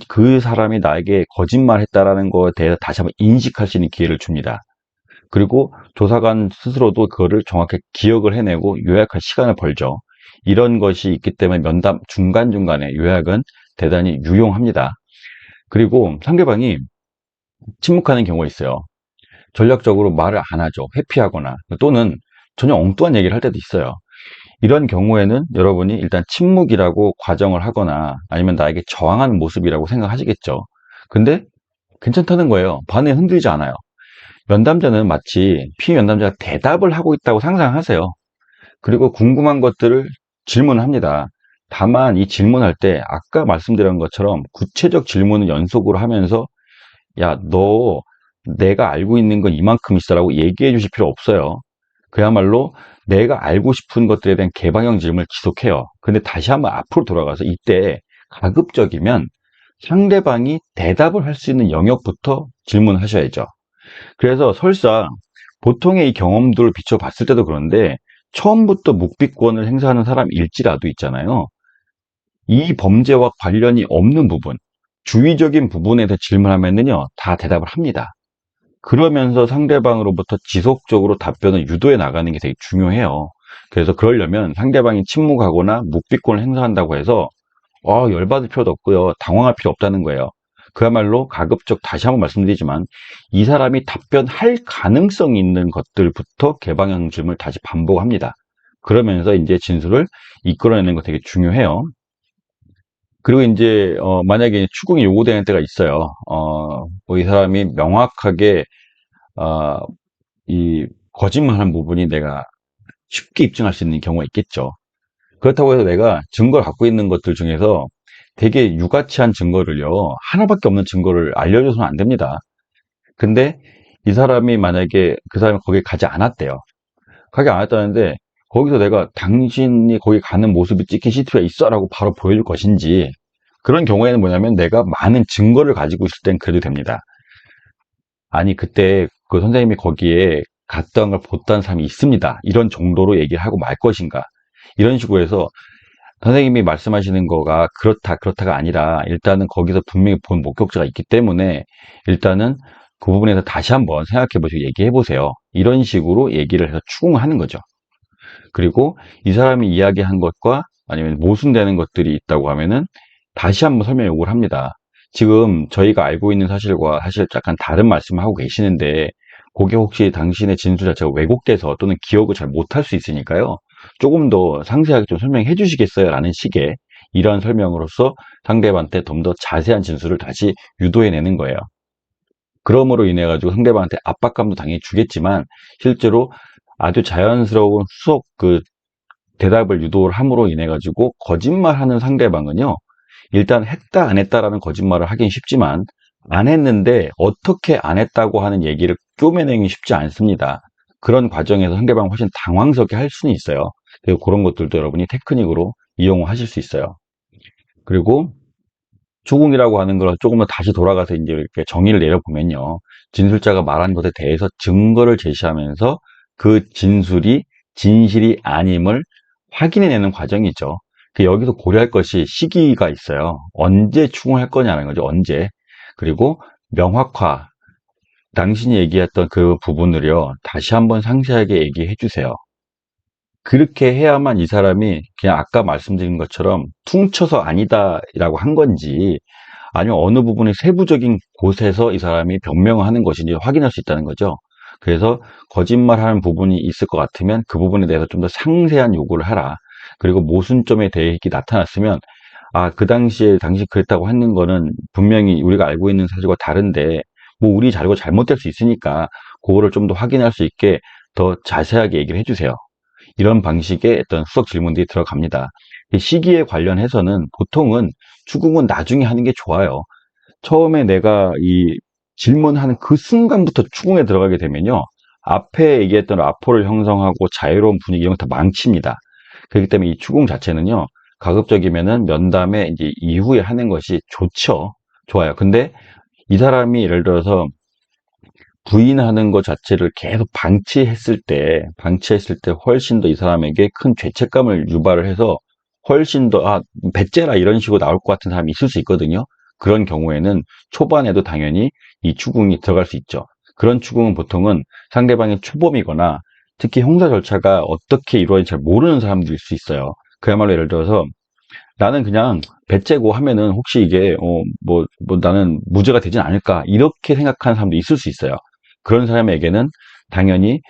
Speaker 1: 그 사람이 나에게 거짓말했다라는 거에 대해서 다시 한번 인식할 수 있는 기회를 줍니다. 그리고 조사관 스스로도 그거를 정확히 기억을 해내고 요약할 시간을 벌죠. 이런 것이 있기 때문에 면담 중간중간에 요약은 대단히 유용합니다. 그리고 상대방이 침묵하는 경우가 있어요. 전략적으로 말을 안 하죠. 회피하거나 또는 전혀 엉뚱한 얘기를 할 때도 있어요. 이런 경우에는 여러분이 일단 침묵이라고 과정을 하거나 아니면 나에게 저항하는 모습이라고 생각하시겠죠. 근데 괜찮다는 거예요. 반응이 흔들리지 않아요. 면담자는 마치 피면담자가 대답을 하고 있다고 상상하세요. 그리고 궁금한 것들을 질문합니다. 다만 이 질문할 때 아까 말씀드린 것처럼 구체적 질문을 연속으로 하면서 야, 너 내가 알고 있는 건 이만큼 있어라고 얘기해 주실 필요 없어요. 그야말로 내가 알고 싶은 것들에 대한 개방형 질문을 지속해요. 근데 다시 한번 앞으로 돌아가서 이때 가급적이면 상대방이 대답을 할 수 있는 영역부터 질문하셔야죠. 그래서 설사 보통의 이 경험들을 비춰봤을 때도 그런데 처음부터 묵비권을 행사하는 사람일지라도 있잖아요. 이 범죄와 관련이 없는 부분, 주의적인 부분에 대해 질문하면요, 다 대답을 합니다. 그러면서 상대방으로부터 지속적으로 답변을 유도해 나가는 게 되게 중요해요. 그래서 그러려면 상대방이 침묵하거나 묵비권을 행사한다고 해서 열받을 필요도 없고요. 당황할 필요 없다는 거예요. 그야말로 가급적 다시 한번 말씀드리지만 이 사람이 답변할 가능성이 있는 것들부터 개방형 질문을 다시 반복합니다. 그러면서 이제 진술을 이끌어내는 거 되게 중요해요. 그리고 이제 만약에 추궁이 요구되는 때가 있어요. 뭐이 사람이 명확하게 어, 이 거짓말한 부분이 내가 쉽게 입증할 수 있는 경우가 있겠죠. 그렇다고 해서 내가 증거를 갖고 있는 것들 중에서 되게 유가치한 증거를요, 하나밖에 없는 증거를 알려줘서는 안 됩니다. 근데 이 사람이 만약에 그 사람이 거기 가지 않았대요. 가지 않았다는데 거기서 내가 당신이 거기 가는 모습이 찍힌 CCTV가 있어라고 바로 보여줄 것인지, 그런 경우에는 뭐냐면 내가 많은 증거를 가지고 있을 땐 그래도 됩니다. 아니 그때 그 선생님이 거기에 갔던 걸 봤다는 사람이 있습니다. 이런 정도로 얘기를 하고 말 것인가. 이런 식으로 해서 선생님이 말씀하시는 거가 그렇다가 아니라 일단은 거기서 분명히 본 목격자가 있기 때문에 일단은 그 부분에서 다시 한번 생각해 보시고 얘기해 보세요. 이런 식으로 얘기를 해서 추궁하는 거죠. 그리고 이 사람이 이야기한 것과 아니면 모순되는 것들이 있다고 하면은 다시 한번 설명 요구를 합니다. 지금 저희가 알고 있는 사실과 사실 약간 다른 말씀을 하고 계시는데 그게 혹시 당신의 진술 자체가 왜곡돼서 또는 기억을 잘 못할 수 있으니까요. 조금 더 상세하게 좀 설명해 주시겠어요? 라는 식의 이러한 설명으로써 상대방한테 좀 더 자세한 진술을 다시 유도해내는 거예요. 그러므로 인해 가지고 상대방한테 압박감도 당연히 주겠지만 실제로 아주 자연스러운 수속 대답을 유도를 함으로 인해 가지고 거짓말하는 상대방은요, 일단 했다 안 했다라는 거짓말을 하긴 쉽지만 안 했는데 어떻게 안 했다고 하는 얘기를 꿰매내기 쉽지 않습니다. 그런 과정에서 상대방을 훨씬 당황스럽게 할 수는 있어요. 그리고 그런 것들도 여러분이 테크닉으로 이용하실 수 있어요. 그리고 추궁이라고 하는 걸 조금 더 다시 돌아가서 이제 이렇게 정의를 내려보면요. 진술자가 말한 것에 대해서 증거를 제시하면서 그 진술이 진실이 아님을 확인해내는 과정이죠. 여기서 고려할 것이 시기가 있어요. 언제 추궁할 거냐는 거죠. 언제. 그리고 명확화. 당신이 얘기했던 그 부분을요, 다시 한번 상세하게 얘기해 주세요. 그렇게 해야만 이 사람이 그냥 아까 말씀드린 것처럼 퉁쳐서 아니다라고 한 건지 아니면 어느 부분의 세부적인 곳에서 이 사람이 변명을 하는 것인지 확인할 수 있다는 거죠. 그래서 거짓말하는 부분이 있을 것 같으면 그 부분에 대해서 좀 더 상세한 요구를 하라. 그리고 모순점에 대해 이렇게 나타났으면 그 당시에 당시 그랬다고 하는 거는 분명히 우리가 알고 있는 사실과 다른데 뭐 우리 자료가 잘못될 수 있으니까 그거를 좀 더 확인할 수 있게 더 자세하게 얘기를 해주세요. 이런 방식의 어떤 수석 질문들이 들어갑니다. 시기에 관련해서는 보통은 추궁은 나중에 하는 게 좋아요. 처음에 내가 이 질문하는 그 순간부터 추궁에 들어가게 되면요. 앞에 얘기했던 라포를 형성하고 자유로운 분위기 이런 거 다 망칩니다. 그렇기 때문에 이 추궁 자체는요. 가급적이면은 면담에 이제 이후에 하는 것이 좋죠. 좋아요. 근데 이 사람이 예를 들어서 부인하는 것 자체를 계속 방치했을 때 훨씬 더 이 사람에게 큰 죄책감을 유발을 해서 훨씬 더, 배째라 이런 식으로 나올 것 같은 사람이 있을 수 있거든요. 그런 경우에는 초반에도 당연히 이 추궁이 들어갈 수 있죠. 그런 추궁은 보통은 상대방이 초범이거나 특히 형사 절차가 어떻게 이루어지는지 잘 모르는 사람들일 수 있어요. 그야말로 예를 들어서 나는 그냥 배째고 하면은 혹시 이게 나는 무죄가 되진 않을까 이렇게 생각하는 사람도 있을 수 있어요. 그런 사람에게는 당연히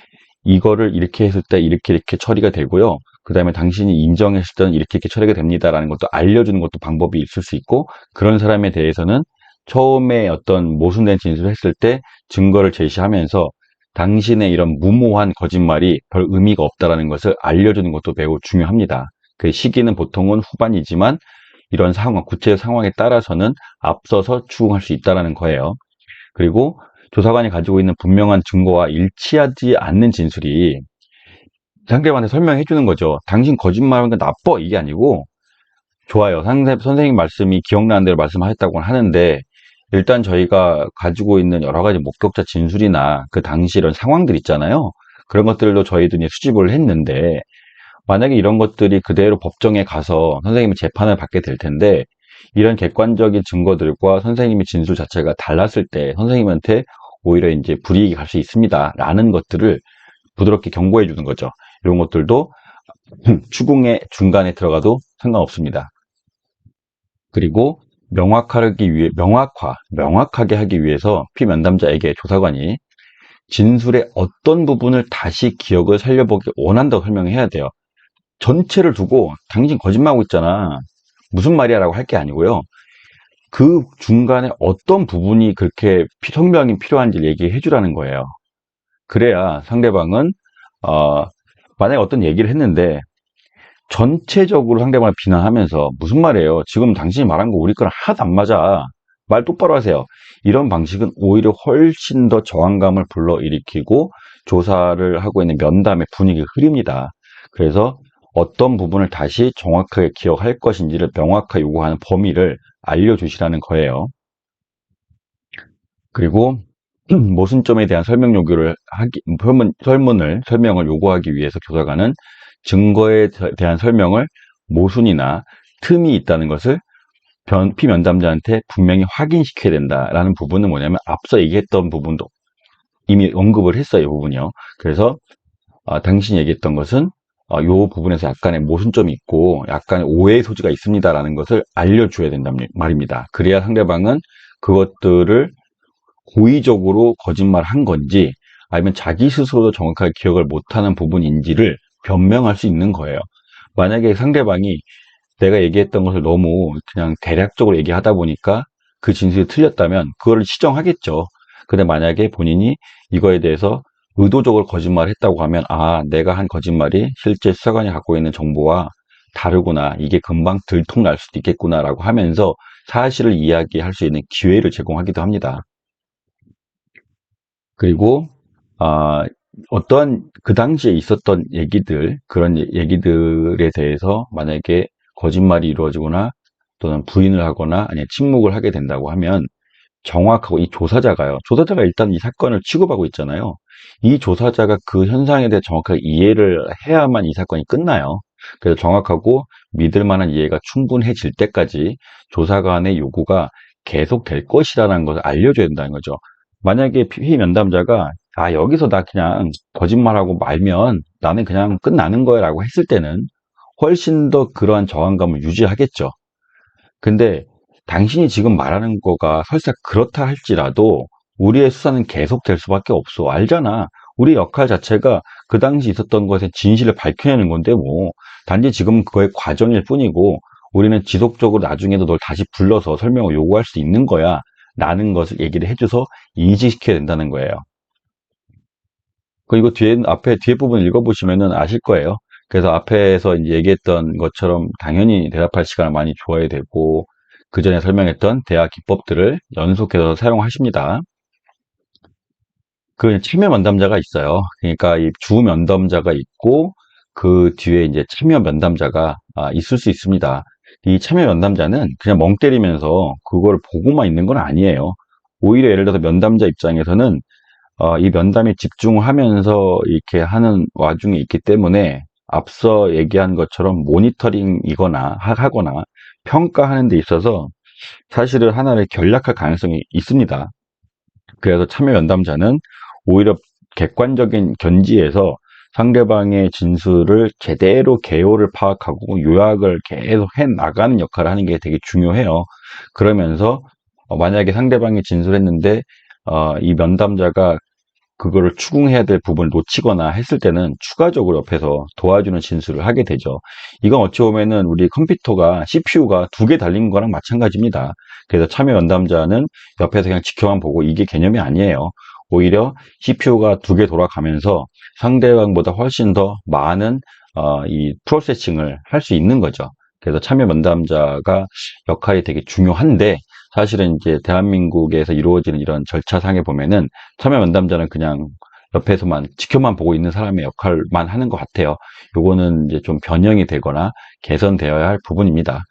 Speaker 1: 이거를 이렇게 했을 때 이렇게 처리가 되고요. 그 다음에 당신이 인정했을 때는 이렇게 처리가 됩니다라는 것도 알려주는 것도 방법이 있을 수 있고, 그런 사람에 대해서는 처음에 어떤 모순된 진술을 했을 때 증거를 제시하면서 당신의 이런 무모한 거짓말이 별 의미가 없다라는 것을 알려주는 것도 매우 중요합니다. 그 시기는 보통은 후반이지만 이런 상황, 구체적 상황에 따라서는 앞서서 추궁할 수 있다는 거예요. 그리고 조사관이 가지고 있는 분명한 증거와 일치하지 않는 진술이 상대방한테 설명해 주는 거죠. 당신 거짓말하는 건 나빠 이게 아니고 좋아요. 선생님 말씀이 기억나는 대로 말씀하셨다고 하는데 일단 저희가 가지고 있는 여러 가지 목격자 진술이나 그 당시 이런 상황들 있잖아요. 그런 것들도 저희도 이제 수집을 했는데 만약에 이런 것들이 그대로 법정에 가서 선생님이 재판을 받게 될 텐데 이런 객관적인 증거들과 선생님의 진술 자체가 달랐을 때 선생님한테 오히려 이제 불이익이 갈 수 있습니다. 라는 것들을 부드럽게 경고해 주는 거죠. 이런 것들도 추궁의 중간에 들어가도 상관없습니다. 그리고 명확하게 하기 위해서 피면담자에게 조사관이 진술의 어떤 부분을 다시 기억을 살려보기 원한다고 설명해야 돼요. 전체를 두고 당신 거짓말하고 있잖아. 무슨 말이야 라고 할 게 아니고요. 그 중간에 어떤 부분이 그렇게 설명이 필요한지 얘기해 주라는 거예요. 그래야 상대방은, 어, 만약에 어떤 얘기를 했는데 전체적으로 상대방을 비난하면서 무슨 말이에요? 지금 당신이 말한 거 우리 거랑 하나도 안 맞아. 말 똑바로 하세요. 이런 방식은 오히려 훨씬 더 저항감을 불러일으키고 조사를 하고 있는 면담의 분위기가 흐립니다. 그래서 어떤 부분을 다시 정확하게 기억할 것인지를 명확하게 요구하는 범위를 알려주시라는 거예요. 그리고 모순점에 대한 설명을 요구하기 위해서 교사관은 증거에 대한 설명을 모순이나 틈이 있다는 것을 피면담자한테 분명히 확인시켜야 된다라는 부분은 뭐냐면 앞서 얘기했던 부분도 이미 언급을 했어요, 이 부분이요. 그래서 당신이 얘기했던 것은 이 부분에서 약간의 모순점이 있고 약간의 오해의 소지가 있습니다라는 것을 알려줘야 된단 말입니다. 그래야 상대방은 그것들을 고의적으로 거짓말한 건지 아니면 자기 스스로도 정확하게 기억을 못하는 부분인지를 변명할 수 있는 거예요. 만약에 상대방이 내가 얘기했던 것을 너무 그냥 대략적으로 얘기하다 보니까 그 진술이 틀렸다면 그거를 시정하겠죠. 근데 만약에 본인이 이거에 대해서 의도적으로 거짓말을 했다고 하면 내가 한 거짓말이 실제 수사관이 갖고 있는 정보와 다르구나. 이게 금방 들통날 수도 있겠구나라고 하면서 사실을 이야기할 수 있는 기회를 제공하기도 합니다. 그리고 아, 어떠한 그 당시에 있었던 얘기들, 그런 얘기들에 대해서 만약에 거짓말이 이루어지거나 또는 부인을 하거나 아니면 침묵을 하게 된다고 하면 정확하고 이 조사자가 일단 이 사건을 취급하고 있잖아요. 이 조사자가 그 현상에 대해 정확하게 이해를 해야만 이 사건이 끝나요. 그래서 정확하고 믿을 만한 이해가 충분해질 때까지 조사관의 요구가 계속될 것이라는 것을 알려줘야 된다는 거죠. 만약에 피의 면담자가 여기서 나 그냥 거짓말하고 말면 나는 그냥 끝나는 거야 라고 했을 때는 훨씬 더 그러한 저항감을 유지하겠죠. 근데 당신이 지금 말하는 거가 설사 그렇다 할지라도 우리의 수사는 계속될 수밖에 없어. 알잖아. 우리 역할 자체가 그 당시 있었던 것의 진실을 밝혀내는 건데 뭐 단지 지금 그거의 과정일 뿐이고 우리는 지속적으로 나중에도 널 다시 불러서 설명을 요구할 수 있는 거야 라는 것을 얘기를 해줘서 인지시켜야 된다는 거예요. 그리고 앞에 뒤에 부분 읽어보시면은 아실 거예요. 그래서 앞에서 이제 얘기했던 것처럼 당연히 대답할 시간을 많이 줘야 되고, 그 전에 설명했던 대화 기법들을 연속해서 사용하십니다. 그 참여 면담자가 있어요. 그러니까 이 주 면담자가 있고, 그 뒤에 이제 참여 면담자가 있을 수 있습니다. 이 참여 면담자는 그냥 멍 때리면서 그걸 보고만 있는 건 아니에요. 오히려 예를 들어서 면담자 입장에서는 이 면담에 집중하면서 이렇게 하는 와중에 있기 때문에 앞서 얘기한 것처럼 모니터링이거나 하거나 평가하는 데 있어서 사실은 하나를 결략할 가능성이 있습니다. 그래서 참여 면담자는 오히려 객관적인 견지에서 상대방의 진술을 제대로 개요를 파악하고 요약을 계속 해 나가는 역할을 하는 게 되게 중요해요. 그러면서 만약에 상대방이 진술했는데 이 면담자가 그거를 추궁해야 될 부분을 놓치거나 했을 때는 추가적으로 옆에서 도와주는 진술을 하게 되죠. 이건 어찌 보면은 우리 컴퓨터가 CPU가 두 개 달린 거랑 마찬가지입니다. 그래서 참여 면담자는 옆에서 그냥 지켜만 보고 이게 개념이 아니에요. 오히려 CPU가 두 개 돌아가면서 상대방보다 훨씬 더 많은 이 프로세싱을 할 수 있는 거죠. 그래서 참여 면담자가 역할이 되게 중요한데 사실은 이제 대한민국에서 이루어지는 이런 절차상에 보면은 참여 면담자는 그냥 옆에서만 지켜만 보고 있는 사람의 역할만 하는 것 같아요. 요거는 이제 좀 변형이 되거나 개선되어야 할 부분입니다.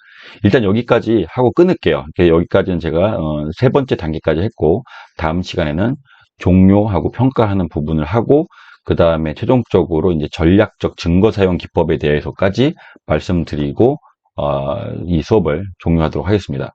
Speaker 1: 일단 여기까지 하고 끊을게요. 여기까지는 제가 세 번째 단계까지 했고 다음 시간에는 종료하고 평가하는 부분을 하고 그 다음에 최종적으로 이제 전략적 증거 사용 기법에 대해서까지 말씀드리고 이 수업을 종료하도록 하겠습니다.